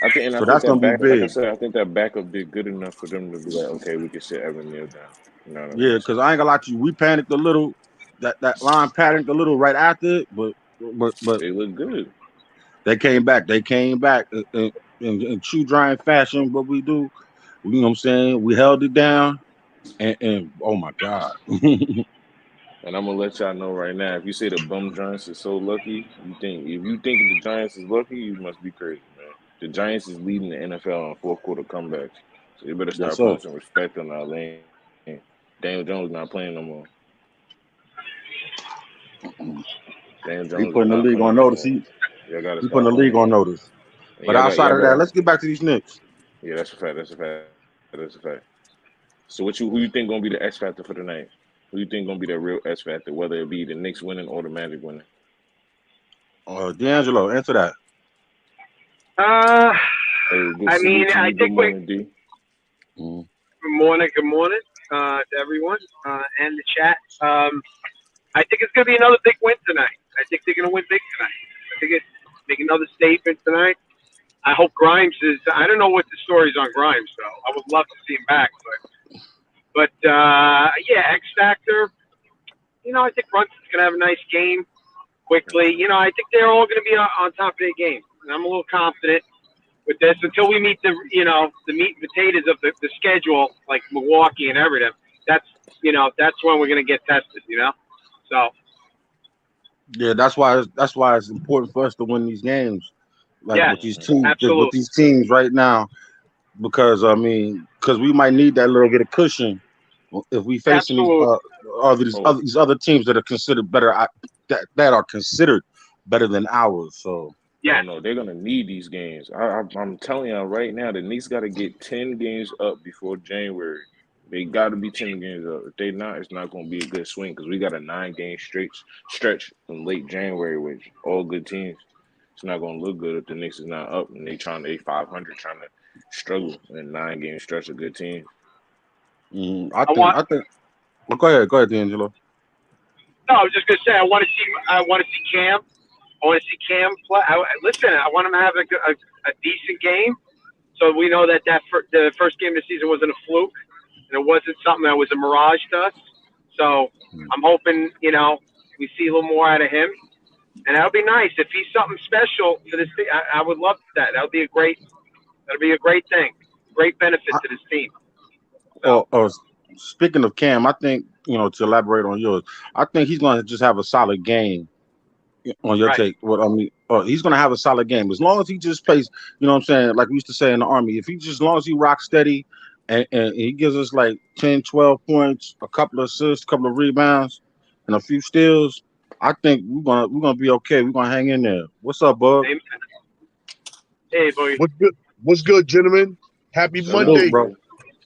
I so think that's that gonna be back, like I big. said, I think that backup did good enough for them to be like, okay, we can sit Evan Neal down. You know what I Yeah, mean? because So I ain't gonna lie to you, we panicked a little. That line panicked a little right after it, but they look good. they came back. They came back in true giant fashion. What we do, you know what I'm saying? We held it down, and oh my god. And I'm gonna let y'all know right now. If you say the bum Giants is so lucky, if you think the Giants is lucky, you must be crazy, man. The Giants is leading the NFL on fourth quarter comebacks, so you better Yes, start sir. putting some respect on our lane. Daniel Jones not playing no more. Daniel He Jones is putting the not league on playing no notice. more. Y'all gotta He putting start the league playing. on notice. And But outside y'all of that, got let's get back to these Knicks. yeah, that's a fact. That's a fact. That's a fact. So who you think gonna be the X factor for tonight? Who you think gonna be the real X factor? Whether it be the Knicks winning or the Magic winning? D'Angelo, answer that. Uh, Hey, good I mean, salute to I you. Good think morning, D. Mm. good morning, to everyone, and the chat. I think it's gonna be another big win tonight. I think they're gonna win big tonight. I think it's make another statement tonight. I hope Grimes is. I don't know what the story's on Grimes, though. I would love to see him back, but yeah, X Factor. I think Brunson's gonna have a nice game quickly. I think they're all gonna be on top of their game, and I'm a little confident with this until we meet the meat and potatoes of the schedule, like Milwaukee and everything. That's when we're gonna get tested. So Yeah, that's why it's important for us to win these games, like yes, with absolutely, these teams right now, because because we might need that little bit of cushion if we facing absolutely. Oh, these other teams that are considered better, that are considered better than ours. So oh Yes, no, they're gonna need these games. I'm telling y'all right now, the Knicks got to get 10 games up before January. They got to be 10 games up. If they not, it's not going to be a good swing because we got a 9-game stretch from late January with all good teams. It's not going to look good if the Knicks is not up and they 500 trying to struggle in a 9-game stretch of good teams. I think. Well, go ahead, D'Angelo. No, I was just gonna say I want to see Cam. I want to see Cam play. Listen, I want him to have a decent game, so we know that the first game of the season wasn't a fluke, and it wasn't something that was a mirage to us. So I'm hoping we see a little more out of him, and that would be nice if he's something special for this team. I would love that. That would be a great thing, great benefit to this team. So. Speaking of Cam, I think to elaborate on yours, I think he's going to just have a solid game. On your take, what I mean, he's going to have a solid game as long as he just plays. You know what I'm saying? Like we used to say in the Army, as long as he rocks steady and he gives us like 10, 12 points, a couple of assists, a couple of rebounds, and a few steals, I think we're gonna be okay. We're gonna hang in there. What's up, bud? Hey, boy. What's good, gentlemen? Happy Monday, bro.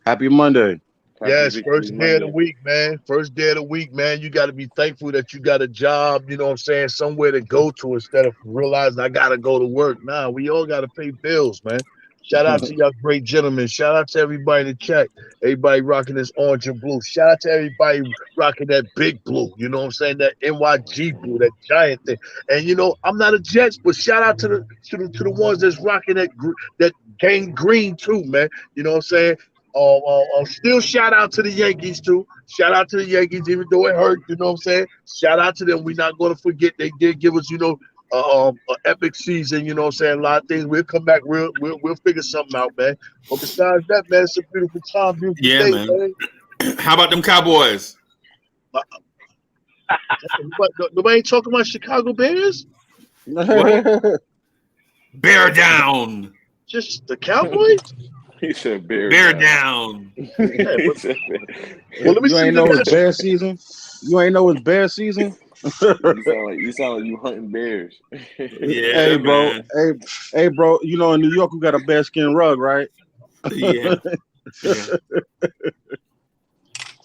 Happy Monday. Yes, first day of the week, man. First day of the week, man. You got to be thankful that you got a job, you know what I'm saying, somewhere to go to instead of realizing I got to go to work. Nah, we all got to pay bills, man. Shout out to y'all great gentlemen. Shout out to everybody in the chat. Everybody rocking this orange and blue. Shout out to everybody rocking that big blue. You know what I'm saying? That NYG blue, that giant thing. And, I'm not a Jets, but shout out to the ones that's rocking that gang green too, man. You know what I'm saying? Still shout out to the Yankees too. Shout out to the Yankees, even though it hurt. You know what I'm saying? Shout out to them. We're not going to forget they did give us, an epic season. You know what I'm saying? A lot of things. We'll come back. We'll figure something out, man. But besides that, man, it's a beautiful time. Beautiful day, man. How about them Cowboys? Nobody ain't talking about Chicago Bears? Bear down. Just the Cowboys? He said bear down. Well, let me you ain't know it's bear season? You ain't know it's bear season? You sound like you hunting bears. Yeah, hey, bro. In New York we got a bearskin rug, right? Yeah.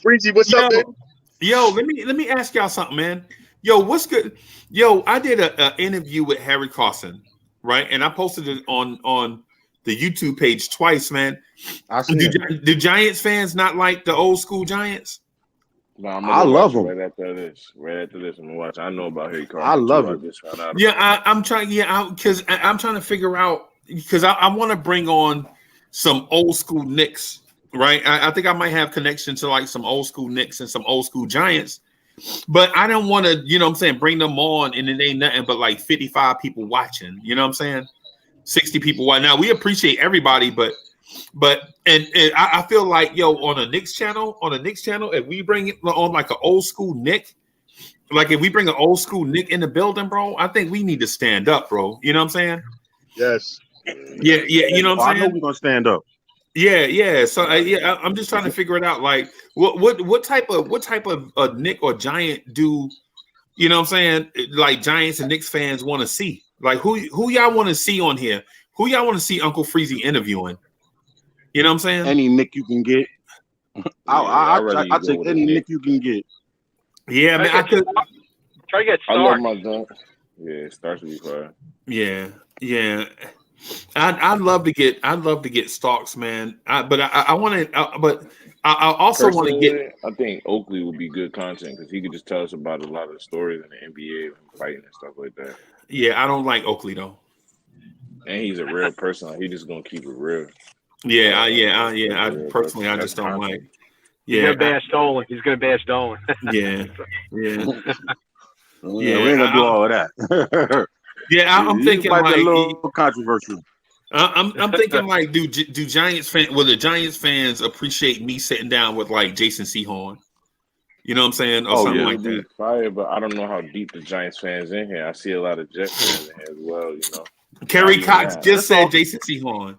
Freezy, what's up, man? Yo, let me ask y'all something, man. Yo, what's good? Yo, I did an interview with Harry Carson, right? And I posted it on the YouTube page twice, man. Do Giants fans not like the old school Giants? No, I love them. Right after this, I'm gonna watch. I know about Harry Carson. I love it. Just found out. Yeah, I'm trying. Yeah, because I'm trying to figure out because I want to bring on some old school Knicks, right? I think I might have connection to like some old school Knicks and some old school Giants, but I don't want to, bring them on and it ain't nothing but like 55 people watching. You know what I'm saying? 60 people. Why now? We appreciate everybody, but I feel like on a Knicks channel, if we bring it on like an old school Knick, like if we bring an old school Knick in the building, bro, I think we need to stand up, bro. You know what I'm saying? Yes. Yeah. You know what I'm saying? I know we're gonna stand up. Yeah. So I'm just trying to figure it out. Like, what type of Knick or Giant do? You know what I'm saying? Like Giants and Knicks fans want to see. Like who y'all want to see on here? Who y'all want to see Uncle Freezy interviewing? You know what I'm saying? Any Knick you can get. I'll take any Knick you can get. Yeah, man. I could try to get I Stark. love my junk. Yeah, Starks would be fine. Yeah. I'd love to get Starks, man. But I want to. But I also want to get. I think Oakley would be good content because he could just tell us about a lot of the stories in the NBA and fighting and stuff like that. Yeah, I don't like Oakley though. And he's a real person. Like, he just gonna keep it real. Yeah. I personally, I just don't like. He's gonna bash Dolan. He's gonna bash Dolan. Yeah. We ain't gonna do all of that. I'm thinking like a little controversial. I'm thinking like, do Giants fans? Will the Giants fans appreciate me sitting down with like Jason Sehorn? You know what I'm saying, or something like that. Fire, but I don't know how deep the Giants fans in here. I see a lot of Jets fans in here as well. Kerry Cox just said Jason Sehorn.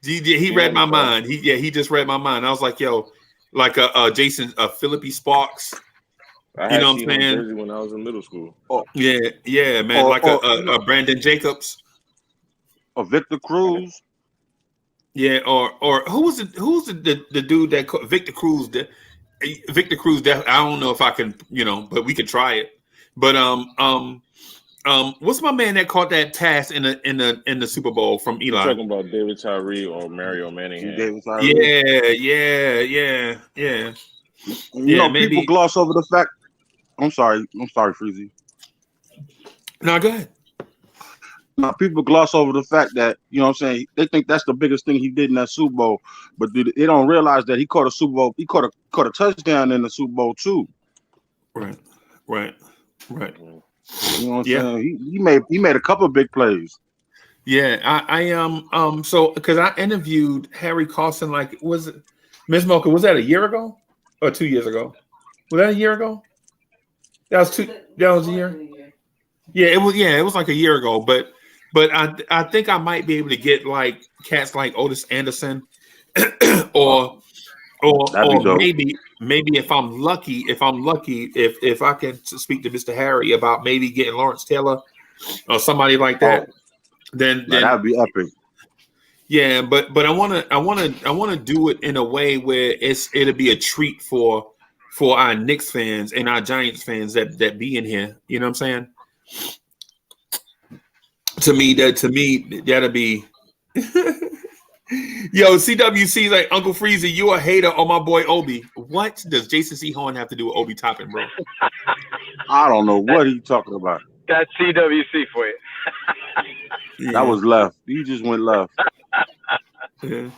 He read my mind. He just read my mind. I was like, yo, like a Jason, Philippi Sparks. You know what I'm saying? When I was in middle school. Yeah, man. Like a Brandon Jacobs. A Victor Cruz. Yeah, or who's the dude that Victor Cruz? Victor Cruz. That I don't know if I can, but we could try it. But what's my man that caught that pass in the Super Bowl from You Eli? talking about David Tyree or Mario Manningham? David Tyree. Yeah. People Maybe. gloss over the fact. I'm sorry, Freezy. No, go ahead. Now, people gloss over the fact that, what I'm saying, they think that's the biggest thing he did in that Super Bowl, but they don't realize that he caught a Super Bowl. He caught a touchdown in the Super Bowl too. Right. You know what I'm saying? He made a couple of big plays. Yeah, so because I interviewed Harry Carson, was it Ms. Mocha? Was that a year ago or 2 years ago? Was that a year ago? That was a year. Yeah, it was. Yeah, it was like a year ago. But I think I might be able to get like cats like Otis Anderson, or maybe if I'm lucky, if I can speak to Mr. Harry about maybe getting Lawrence Taylor or somebody like that. Then that'd be epic. Yeah, but I wanna do it in a way where it'll be a treat for our Knicks fans and our Giants fans that be in here. You know what I'm saying? To me that'll be. Yo, CWC's like, Uncle Freezy, you a hater on my boy Obi. What does Jason C. Horn have to do with Obi Toppin, bro? I don't know what he's talking about. That's CWC for you. That was left. You just went left. Yeah.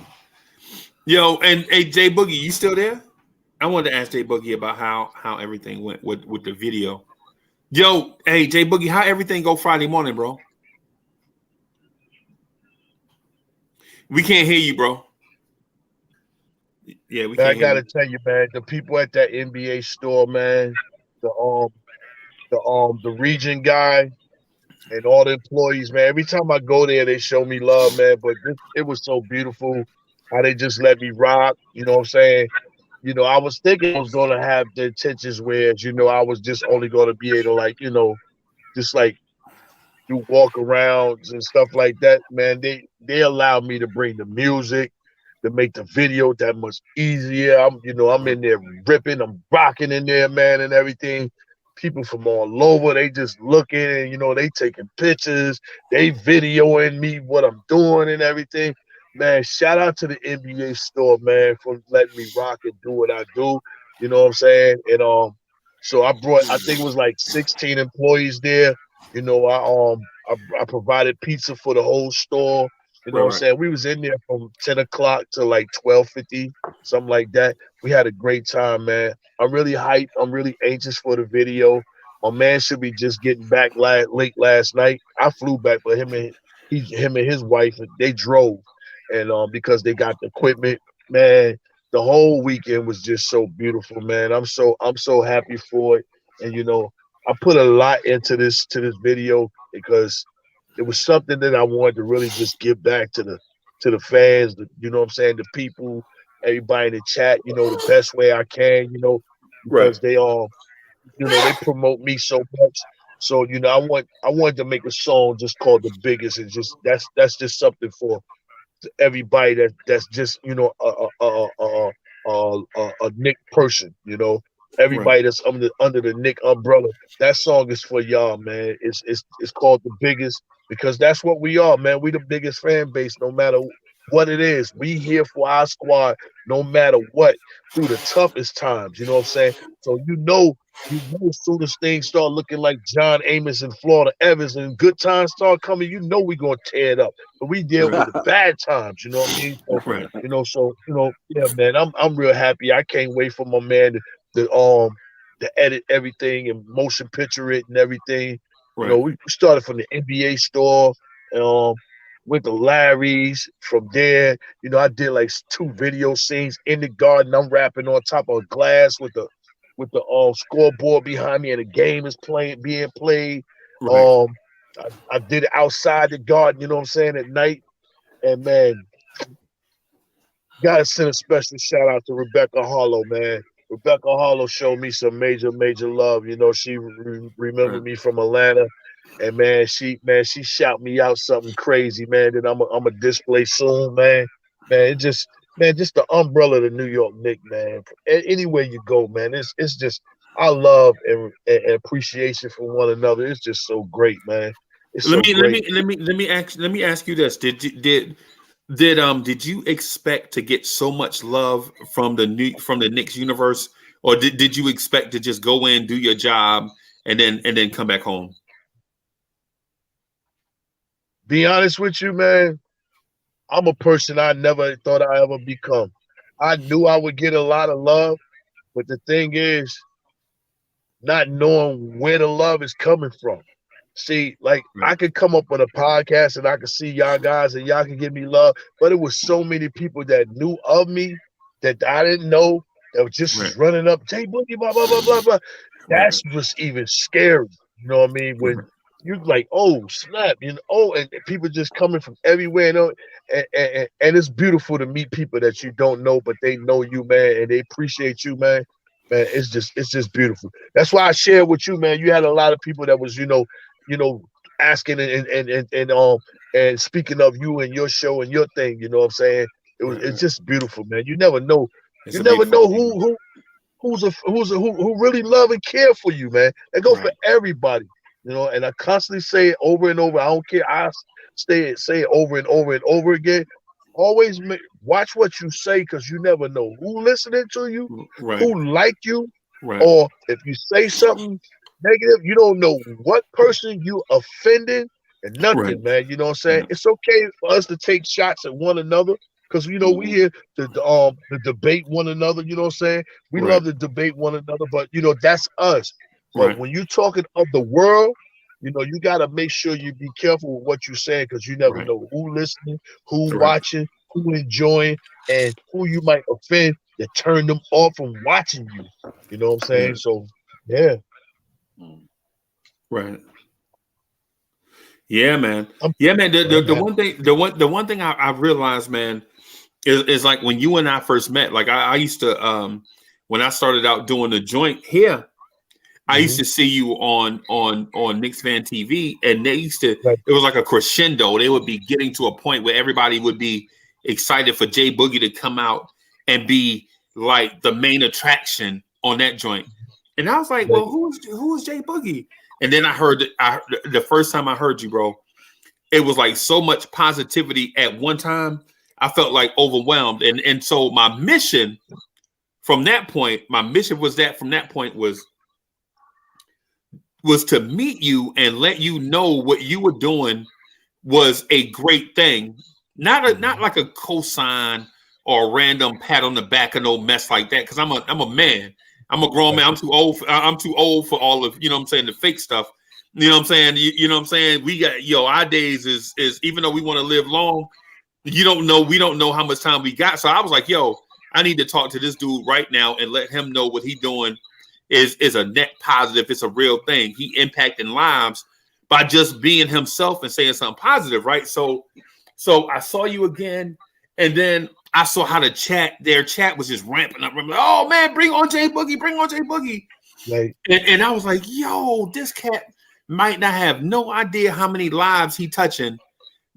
Yo, and hey, Jay Boogie, you still there? I wanted to ask Jay Boogie about how everything went with the video. Yo, hey, Jay Boogie, how everything go Friday morning, bro? We can't hear you, bro. Yeah, we can't. I gotta tell you, man, the people at that NBA store, man, the region guy and all the employees, man. Every time I go there, they show me love, man. But it was so beautiful how they just let me rock. You know what I'm saying? I was thinking I was gonna have the intentions where, I was just only gonna be able to just do walk arounds and stuff like that, man. They allowed me to bring the music, to make the video that much easier. I'm in there ripping, I'm rocking in there, man, and everything. People from all over, they just looking and they taking pictures, they videoing me what I'm doing and everything. Man, shout out to the NBA store, man, for letting me rock and do what I do. You know what I'm saying? And so I think it was like 16 employees there. I provided pizza for the whole store. You know what I'm saying? We was in there from 10 o'clock to like 12:50, something like that. We had a great time, man. I'm really hyped. I'm really anxious for the video. My man should be just getting back late last night. I flew back, but him and his wife, they drove, and because they got the equipment, man. The whole weekend was just so beautiful, man. I'm so happy for it, and I put a lot into this video because it was something that I wanted to really just give back to the fans, you know what I'm saying, the people, everybody in the chat, the best way I can, because they all, they promote me so much. So, I wanted to make a song just called The Biggest, and just that's just something for everybody that's just a Nick person, everybody that's under the Nick umbrella. That song is for y'all, man. It's called The Biggest because that's what we are, man. We the biggest fan base, no matter what it is. We here for our squad, no matter what, through the toughest times. You know what I'm saying? So as soon as things start looking like John Amos and Florida Evans and good times start coming, we're gonna tear it up. But we deal with the bad times, you know what I mean? So, yeah, man, I'm real happy. I can't wait for my man to edit everything and motion picture it and everything. We started from the NBA store, went to Larry's. From there, I did like 2 video scenes in the garden. I'm rapping on top of glass with the scoreboard behind me, and the game is being played. I did it outside the garden, you know what I'm saying, at night. And man, gotta send a special shout out to Rebecca Harlow, man. Rebecca Harlow showed me some major love. She remembered me from Atlanta, and man, she shout me out something crazy, man. That I'm a display soon, man. man, just the umbrella of the New York Knicks, man. Anywhere you go, man, it's just our love and appreciation for one another. It's just so great, man. It's so great. Let me ask you this. Did you expect to get so much love from the Knicks universe, or did you expect to just go in, do your job, and then come back home? Be honest with you, man. I'm a person I never thought I ever become. I knew I would get a lot of love, but the thing is, not knowing where the love is coming from. See, like I could come up with a podcast and I could see y'all guys and y'all can give me love, but it was so many people that knew of me that I didn't know that was just running up, Jay Boogie, blah blah blah blah blah. That's what's even scary. You know what I mean? When you're like, oh snap, and people just coming from everywhere, and it's beautiful to meet people that you don't know, but they know you, man, and they appreciate you, man. Man, it's just beautiful. That's why I shared with you, man. You had a lot of people that was, asking and speaking of you and your show and your thing. You know what I'm saying? It's just beautiful, man. You never know. You never know who really love and care for you, man. That goes for everybody. And I constantly say it over and over. I don't care. I say it over and over and over again. Always watch what you say, because you never know who listening to you, who like you, or if you say something negative, you don't know what person you offending and nothing, man. You know what I'm saying? It's okay for us to take shots at one another, because we here to debate one another. You know what I'm saying? We love to debate one another, but that's us. But when you're talking of the world, you got to make sure you be careful with what you're saying, because you never know who listening, who watching, who enjoying, and who you might offend to turn them off from watching you. You know what I'm saying? So, yeah. Right. Yeah, man. The one thing I realized, man, is like when you and I first met. Like I used to when I started out doing the joint here. I used to see you on Knicks Fan TV, and they used to. It was like a crescendo. They would be getting to a point where everybody would be excited for Jay Boogie to come out and be like the main attraction on that joint. And I was like, well, who's Jay Boogie? And then I heard the first time I heard you, bro, it was like so much positivity at one time. I felt like overwhelmed, and so my mission from that point was to meet you and let you know what you were doing was a great thing. Not like a cosign or a random pat on the back or no mess like that. Because I'm a man. I'm a grown man. I'm too old for all of, the fake stuff. You know what I'm saying? You know what I'm saying? We got, our days is even though we want to live long, we don't know how much time we got. So I was like, I need to talk to this dude right now and let him know what he's doing is a net positive. It's a real thing. He impacting lives by just being himself and saying something positive, right? So I saw you again, and then I saw how their chat was just ramping up. I'm like, oh man, bring on Jay Boogie. Right. And I was like, this cat might not have no idea how many lives he touching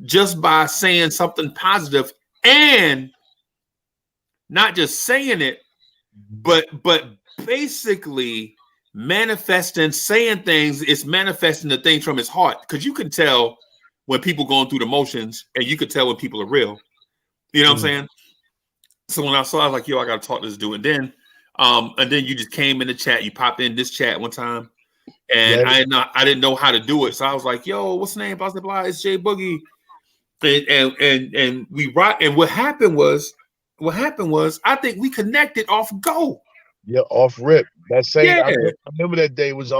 just by saying something positive, and not just saying it, but basically manifesting, saying things. It's manifesting the things from his heart, because you can tell when people going through the motions, and you could tell when people are real. You know what I'm saying? So when I saw, I was like, I gotta talk to this dude. And then you just came in the chat. You popped in this chat one time, and I didn't know how to do it. So I was like, what's the name? Blah blah blah. It's Jay Boogie. And we rock. And what happened was I think we connected off go. Yeah, off rip. That same. I remember that day was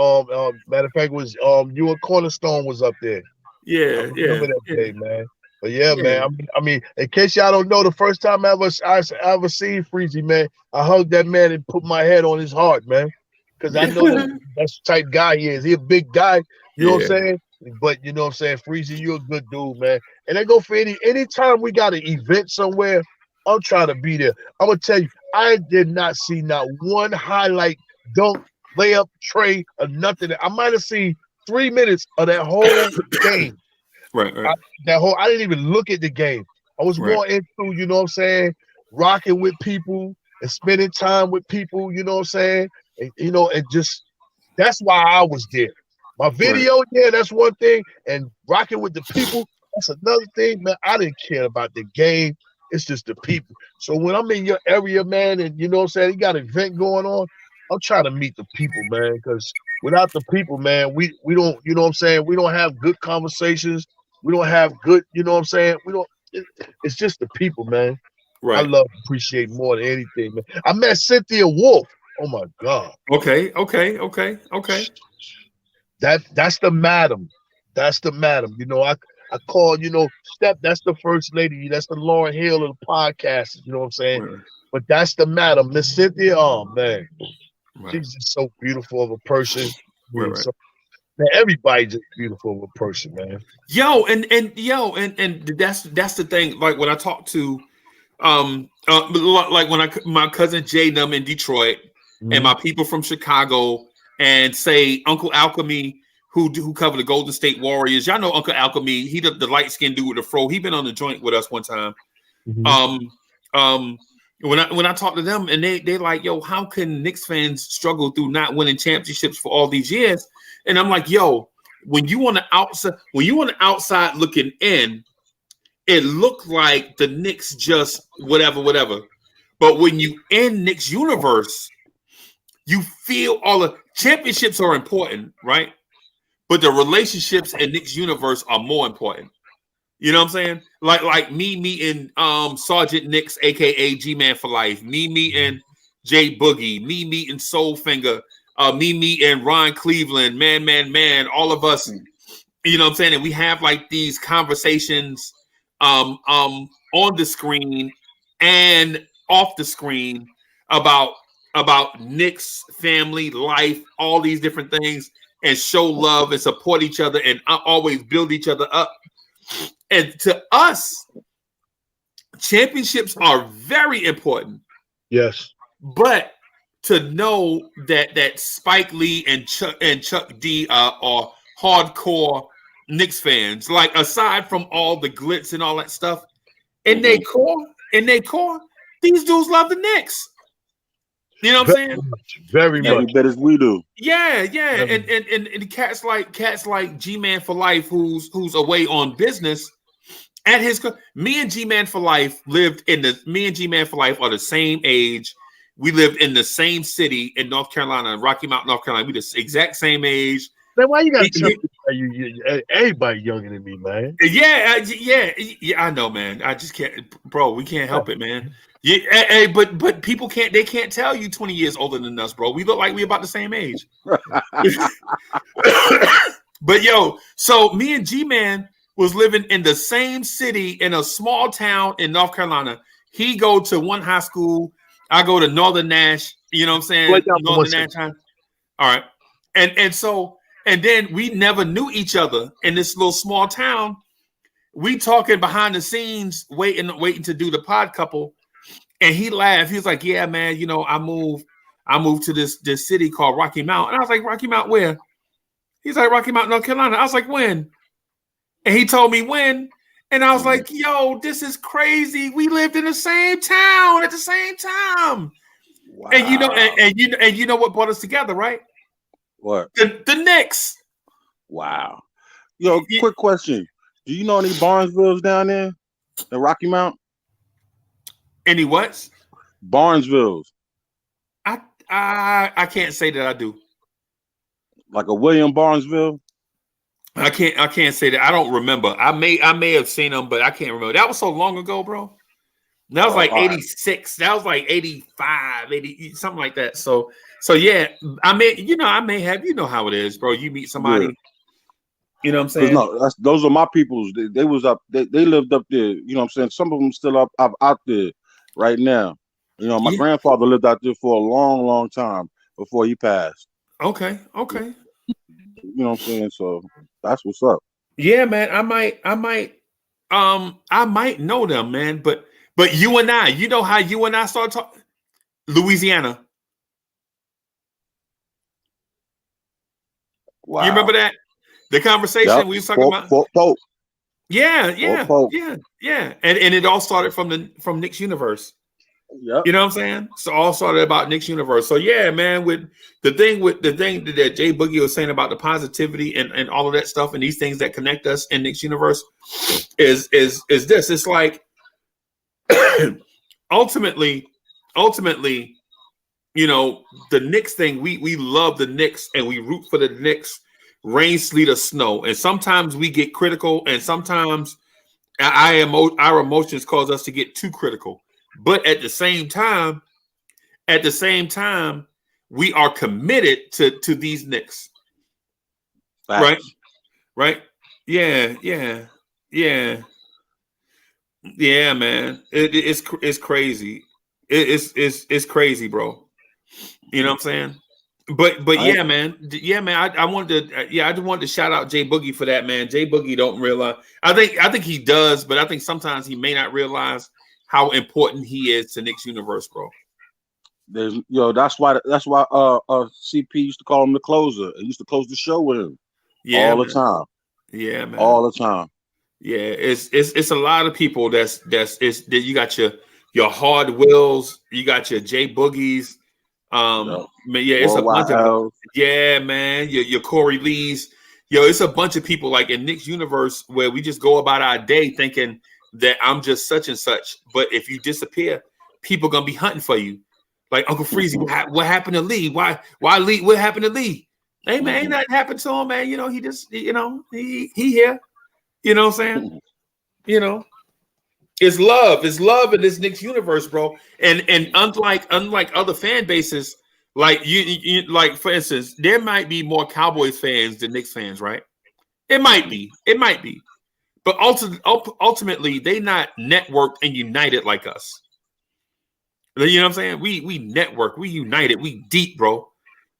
matter of fact, was you and Cornerstone was up there. Yeah, I remember that day, man. But man. I mean, in case y'all don't know, the first time I ever seen Freezy, man, I hugged that man and put my head on his heart, man, because I know that's the type guy he is. He a big guy, you know what I'm saying? But you know what I'm saying, Freezy, you're a good dude, man. And I go for anytime we got an event somewhere, I'm trying to be there. I'm gonna tell you, I did not see not one highlight, dunk, layup, tray, or nothing. I might have seen 3 minutes of that whole game. Right. I didn't even look at the game. I was Right. more into, you know what I'm saying, rocking with people and spending time with people, you know what I'm saying? And, you know, and just that's why I was there. My video, yeah, that's one thing. And rocking with the people, that's another thing, man. I didn't care about the game. It's just the people. So when I'm in your area, man, and you know what I'm saying, you got an event going on, I'm trying to meet the people, man, because without the people, man, we don't, you know what I'm saying, we don't have good conversations. We don't have good, you know what I'm saying? It's just the people, man. I Right. love appreciate more than anything, man. I met Cynthia Wolf. Oh my God. Okay. That's the madam. That's the madam. You know, I call, you know, Steph, that's the first lady. That's the Lauren Hill of the podcast. You know what I'm saying? Right. But that's the madam. Miss Cynthia, oh man. Right. She's just so beautiful of a person. Right. So, man, everybody's just beautiful of a person, man. Yo, and that's the thing. Like when I talk to like when my cousin Jadum in Detroit and my people from Chicago and say Uncle Alchemy who covered the Golden State Warriors. Y'all know Uncle Alchemy, he the light-skinned dude with the fro. He been on the joint with us one time. When I talk to them and they like, yo, how can Knicks fans struggle through not winning championships for all these years? And I'm like, yo, when you on the outside looking in, it looked like the Knicks just whatever. But when you in Knicks universe, you feel all the championships are important, right? But the relationships in Knicks universe are more important. You know what I'm saying? Like me meeting Sergeant Nicks, aka G-Man for Life, me meeting Jay Boogie, me meeting Soulfinger, me meeting Ron Cleveland, man, all of us, you know what I'm saying? And we have like these conversations on the screen and off the screen about Knicks, family, life, all these different things, and show love and support each other and always build each other up. And to us, championships are very important. Yes. But to know that Spike Lee and Chuck D are hardcore Knicks fans, like aside from all the glitz and all that stuff, in their core, these dudes love the Knicks. You know what I'm saying? Very much. Every bit as we do. Yeah. And cats like G-Man for Life, who's away on business. At his, me and G-Man for Life are the same age. We lived in the same city in North Carolina, Rocky Mount, North Carolina. We the exact same age. Man, why you gotta tell me everybody younger than me, man? Yeah, I know, man. I just can't, bro. We can't help it, man. Yeah, but people can't tell you 20 years older than us, bro. We look like we about the same age. But yo, so me and G-Man was living in the same city in a small town in North Carolina. He go to one high school. I go to Northern Nash. You know what I'm saying? Northern Nash. All right. And then we never knew each other in this little small town. We talking behind the scenes, waiting to do the pod couple. And he laughed. He was like, yeah, man, you know, I moved to this city called Rocky Mount. And I was like, Rocky Mount where? He's like, Rocky Mount, North Carolina. I was like, when? And he told me when. And I was like, yo, this is crazy. We lived in the same town at the same time. Wow. And you know what brought us together, right? What? The Knicks. Wow. Yo, quick question. Do you know any Barnesvilles down there in Rocky Mount? Any what? Barnesvilles. I can't say that I do. Like a William Barnesville? I can't say that. I don't remember. I may have seen them, but I can't remember. That was so long ago, bro. That was like 86. That was like 85, 80, something like that. So yeah, I may have, you know how it is, bro. You meet somebody, you know what I'm saying? No, those are my peoples. They was up, they lived up there, you know what I'm saying? Some of them still up out there right now. You know, my grandfather lived out there for a long, long time before he passed. Okay. You know what I'm saying? So that's what's up. Yeah, man. I might know them, man. But you and I, you know how you and I started talking? Louisiana. Wow. You remember that? The conversation we was talking about? Yeah, Pope. yeah. And it all started from Knicks Universe. Yep. You know what I'm saying? So all started about Knicks Universe. So yeah, man, with the thing that Jay Boogie was saying about the positivity and all of that stuff and these things that connect us in Knicks Universe is this. It's like ultimately, you know, the Knicks thing, we love the Knicks and we root for the Knicks, rain, sleet, or snow. And sometimes we get critical, and sometimes our emotions cause us to get too critical. But at the same time, we are committed to these Knicks. Facts. Right? Yeah, man. It's crazy. It's crazy, bro. You know what I'm saying? But yeah, man. I wanted to I just wanted to shout out Jay Boogie for that, man. Jay Boogie don't realize. I think he does, but I think sometimes he may not realize how important he is to Knicks Universe, bro. That's why CP used to call him the closer. He used to close the show with him. Yeah, all man. the time. Yeah, man. All the time. Yeah, it's a lot of people that you got your Hard Wills, you got your Jay Boogies. It's a bunch of man. Your Corey Lees. It's a bunch of people like in Knicks Universe where we just go about our day thinking that I'm just such and such. But if you disappear, people gonna be hunting for you. Like Uncle Freezy, what happened to Lee? Why Lee? What happened to Lee? Hey man, ain't nothing happened to him, man. He just he here. You know what I'm saying? It's love in this Knicks universe, bro. And unlike other fan bases, like you like for instance, there might be more Cowboys fans than Knicks fans, right? It might be. But ultimately, they not networked and united like us. You know what I'm saying? We network, we united, we deep, bro.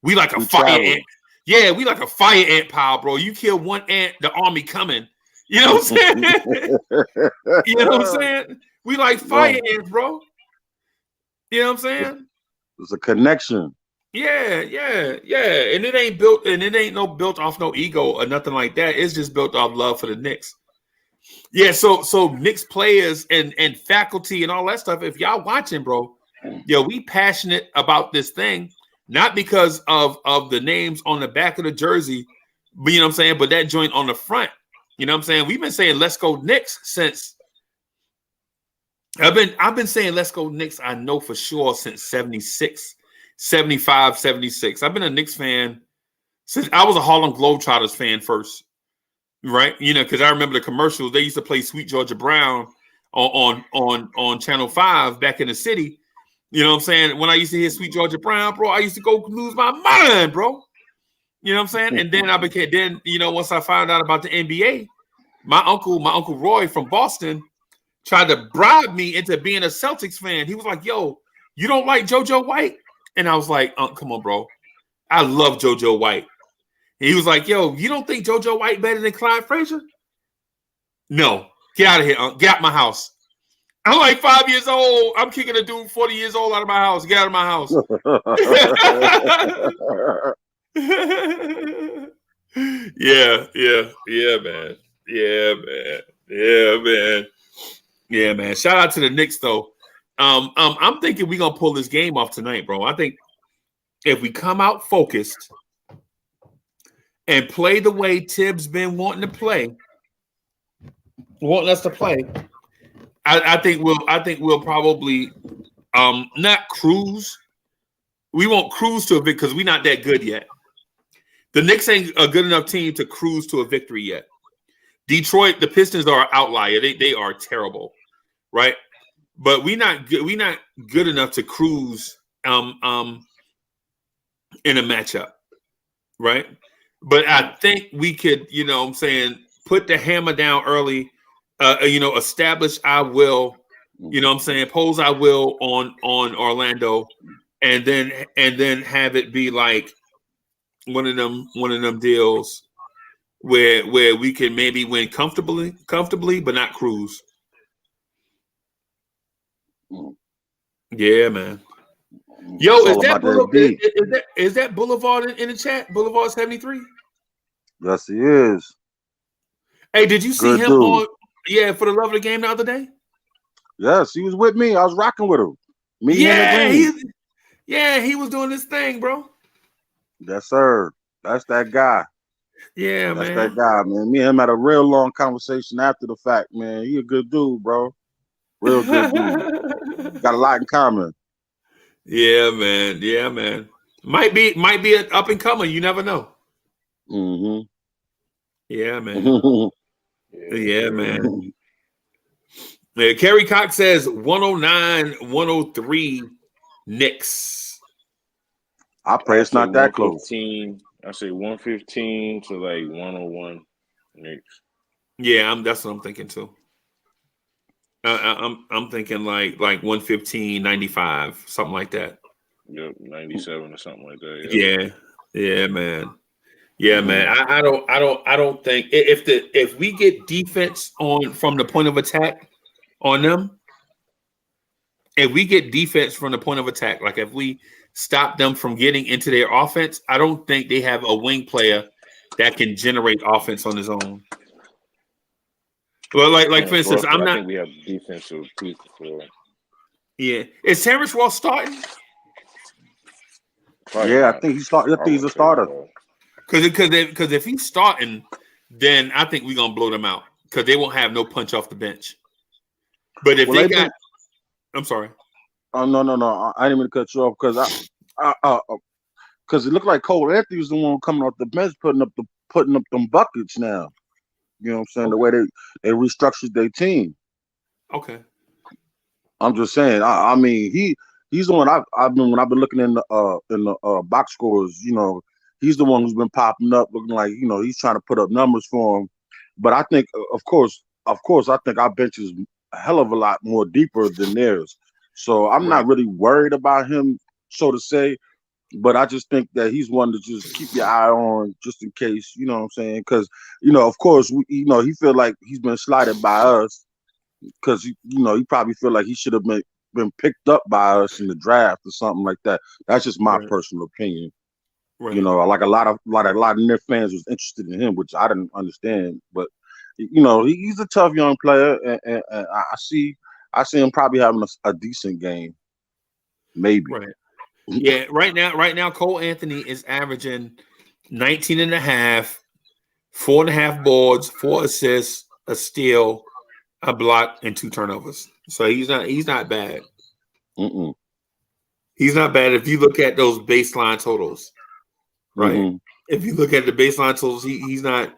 We like a fire ant. Yeah, we like a fire ant pile, bro. You kill one ant, the army coming. You know what I'm saying? You know what I'm saying? We like fire ants, bro. You know what I'm saying? It's a connection. Yeah. And it ain't built off no ego or nothing like that. It's just built off love for the Knicks. Yeah, so Knicks players and faculty and all that stuff, if y'all watching, bro, we passionate about this thing, not because of the names on the back of the jersey, but you know what I'm saying, but that joint on the front. You know what I'm saying? We've been saying let's go Knicks since I've been saying let's go Knicks, I know for sure, since 76, 75, 76. I've been a Knicks fan since I was a Harlem Globetrotters fan first. Right, because I remember the commercials. They used to play "Sweet Georgia Brown" on Channel 5 back in the city. You know what I'm saying? When I used to hear "Sweet Georgia Brown," bro, I used to go lose my mind, bro. You know what I'm saying? And then once I found out about the NBA, my uncle Roy from Boston tried to bribe me into being a Celtics fan. He was like, "Yo, you don't like JoJo White?" And I was like, "Come on, bro, I love JoJo White." He was like, "Yo, you don't think JoJo White better than Clyde Frazier?" No, get out of here, get out my house. I'm like 5 years old. I'm kicking a dude 40 years old out of my house. Get out of my house. Yeah, man. Shout out to the Knicks though. I'm thinking we're gonna pull this game off tonight, bro. I think if we come out focused and play the way Tibbs been wanting us to play, I think we'll probably not cruise. We won't cruise to a victory because we're not that good yet. The Knicks ain't a good enough team to cruise to a victory yet. Detroit, the Pistons are an outlier. They are terrible, right? But we're not good enough to cruise in a matchup, right? But I think we could, put the hammer down early, establish our will, pose our will on Orlando, and then have it be like one of them deals where we can maybe win comfortably, but not cruise. Yeah, man. Yo, is that Boulevard in the chat? Boulevard 73? Yes, he is. Hey, did you see Good him dude. for the love of the game the other day. Yes, he was with me. I was rocking with him. Me and he was doing this thing, bro. Yes, sir. That's that guy. Yeah, That's man. that guy, man. Me and him had a real long conversation after the fact, man. He a good dude, bro. Real good dude. Got a lot in common. Yeah, man. Yeah, man. Might be an up and comer. You never know. Mm-hmm. Yeah, man. Yeah, man. Yeah, Kerry Cox says 109-103 Knicks. I pray it's not that close. I say 115 to like 101 Knicks. Yeah, that's what I'm thinking too. I'm thinking like 115, 95, something like that. Yep, 97 or something like that. Yep. Yeah, man. Yeah, man. I don't think if we get defense on from the point of attack on them, if we get defense from the point of attack, like if we stop them from getting into their offense, I don't think they have a wing player that can generate offense on his own. Well, like for instance, I think we have defensive people for. Yeah, is Terrence Ross starting? I think he's starting. I think he's a starter. Because if he's starting, then I think we're gonna blow them out because they won't have no punch off the bench. But if I'm sorry. Oh no! I didn't mean to cut you off because because it looked like Cole Anthony was the one coming off the bench, putting up them buckets now. You know what I'm saying? The way they restructured their team. Okay. I'm just saying. I mean, he's the one I've been looking in the box scores. You know, he's the one who's been popping up, looking like he's trying to put up numbers for him. But I think, of course, I think our bench is a hell of a lot more deeper than theirs. So I'm not really worried about him, so to say. But I just think that he's one to just keep your eye on, just in case. You know what I'm saying? Because of course, he feel like he's been slighted by us. Because he probably feel like he should have been picked up by us in the draft or something like that. That's just my personal opinion. Right. Like a lot of Knicks fans was interested in him, which I didn't understand. But he's a tough young player, and I see him probably having a decent game, maybe. Right. Yeah. Right now, Cole Anthony is averaging 19 and a half, 4.5 boards, 4 assists, a steal, a block, and 2 turnovers. So he's not bad. Mm-mm. He's not bad if you look at those baseline totals. Right. Mm-hmm. If you look at the baseline totals, he's not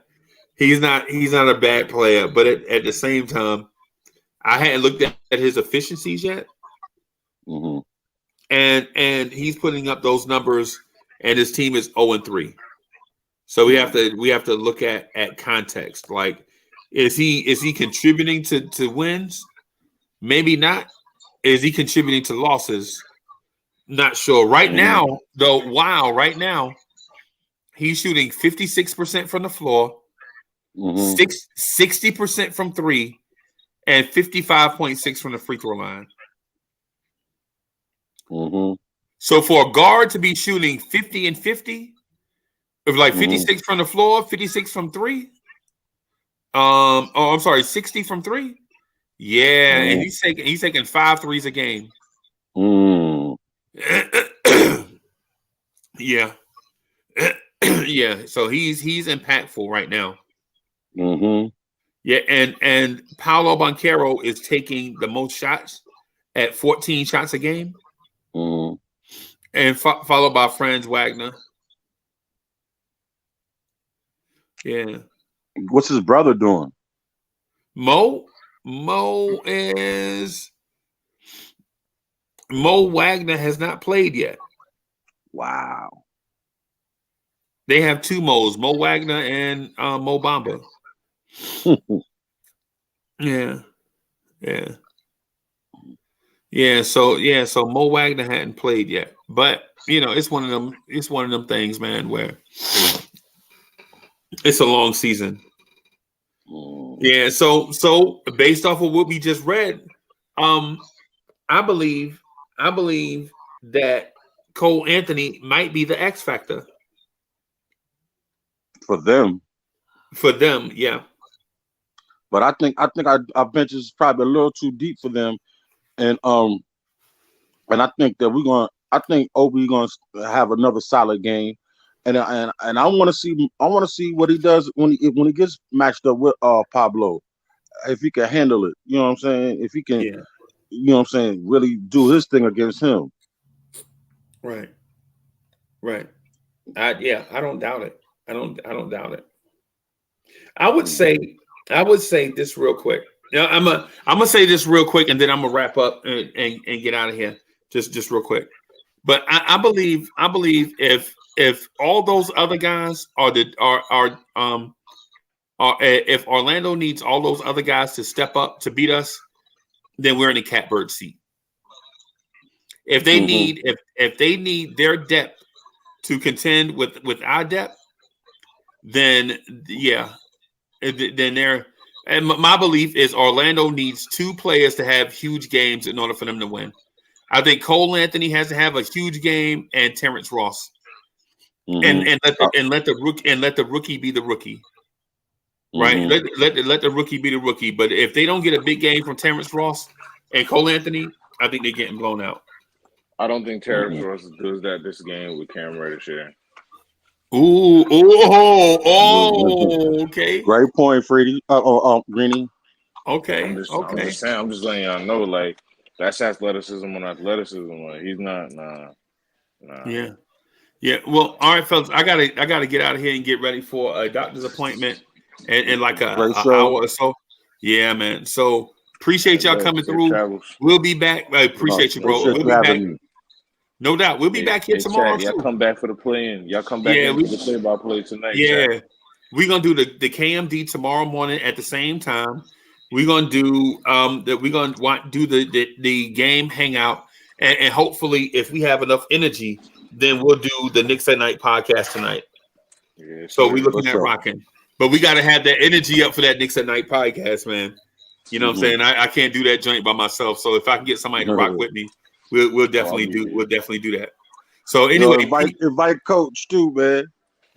a bad player. But at the same time, I hadn't looked at his efficiencies yet. Mm-hmm. And he's putting up those numbers, and his team is 0-3. So we have to look at context. Like, is he contributing to wins? Maybe not. Is he contributing to losses? Not sure. Right now, though, right now, he's shooting 56% from the floor, 60% from 3, and 55.6 from the free throw line. Mm-hmm. So for a guard to be shooting 50 and 50, of like 56 from the floor, 56 from 3. I'm sorry, 60 from 3. Yeah, and he's taking 5 threes a game. Yeah. Yeah, so he's impactful right now. Mm-hmm. Yeah, and Paolo Banchero is taking the most shots at 14 shots a game. Mm-hmm. And followed by Franz Wagner. Yeah. What's his brother doing? Mo Wagner has not played yet. Wow. They have 2 Mo's, Mo Wagner and Mo Bamba. Yeah. So Mo Wagner hadn't played yet. But it's one of them things, man, where it's a long season. Yeah, so based off of what we just read, I believe that Cole Anthony might be the X factor. For them, yeah. But I think our bench is probably a little too deep for them, and I think that I think Obi gonna have another solid game, and I want to see what he does when he gets matched up with Pablo, if he can handle it. You know what I'm saying? If he can, Yeah. you know what I'm saying, really do his thing against him. Right. I don't doubt it. I don't doubt it. I would say this real quick. Now I'm gonna say this real quick, and then I'm gonna wrap up and get out of here. Just real quick. But I believe if all those other guys if Orlando needs all those other guys to step up to beat us, then we're in the catbird seat. If they need their depth to contend with our depth, then then they're. And my belief is Orlando needs two players to have huge games in order for them to win. I think Cole Anthony has to have a huge game, and Terrence Ross, and let the rookie be the rookie, right? Let the rookie be the rookie. But if they don't get a big game from Terrence Ross and Cole Anthony, I think they're getting blown out. I don't think Terrence Ross does that this game with Cam Reddish here. Okay. Great point, Freddie. Greeny. Okay. I'm just saying. I'm just letting y'all know, like, that's athleticism on athleticism. Like, he's not. Nah. Yeah. Well, all right, fellas. I gotta get out of here and get ready for a doctor's appointment in like an hour or so. Yeah, man. So appreciate y'all coming through. Travels. We'll be back. I appreciate you, bro. We'll be back. No doubt. We'll be back here tomorrow. Y'all come back for the play-in. Y'all come back for the play-by-play tonight. Yeah. We're gonna do the KMD tomorrow morning at the same time. We're gonna do the game hangout, and hopefully, if we have enough energy, then we'll do the Knicks at Night podcast tonight. Yeah, so we're looking at rocking, but we got to have that energy up for that Knicks at Night podcast, man. You know what I'm saying? I can't do that joint by myself. So if I can get somebody to rock with me, we'll definitely do that. So anyway, invite Coach too, man.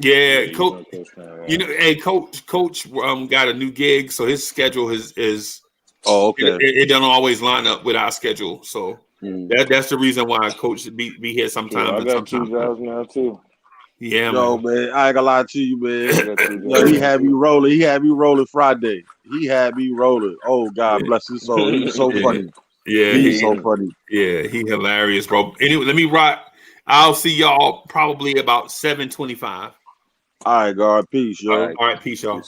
Yeah, Coach. You know, hey, Coach got a new gig, so his schedule is. Oh, okay. It doesn't always line up with our schedule, so that's the reason why Coach be here sometimes. I got 2 jobs now too. Yeah, man. I ain't gonna lie to you, man. He had me rolling. He had me rolling Friday. He had me rolling. Oh, God bless his soul. He's so funny. Yeah, he's so funny. Yeah, he hilarious, bro. Anyway, let me rock. I'll see y'all probably about 7:25. All right, God. Peace, yo. All right, peace, y'all.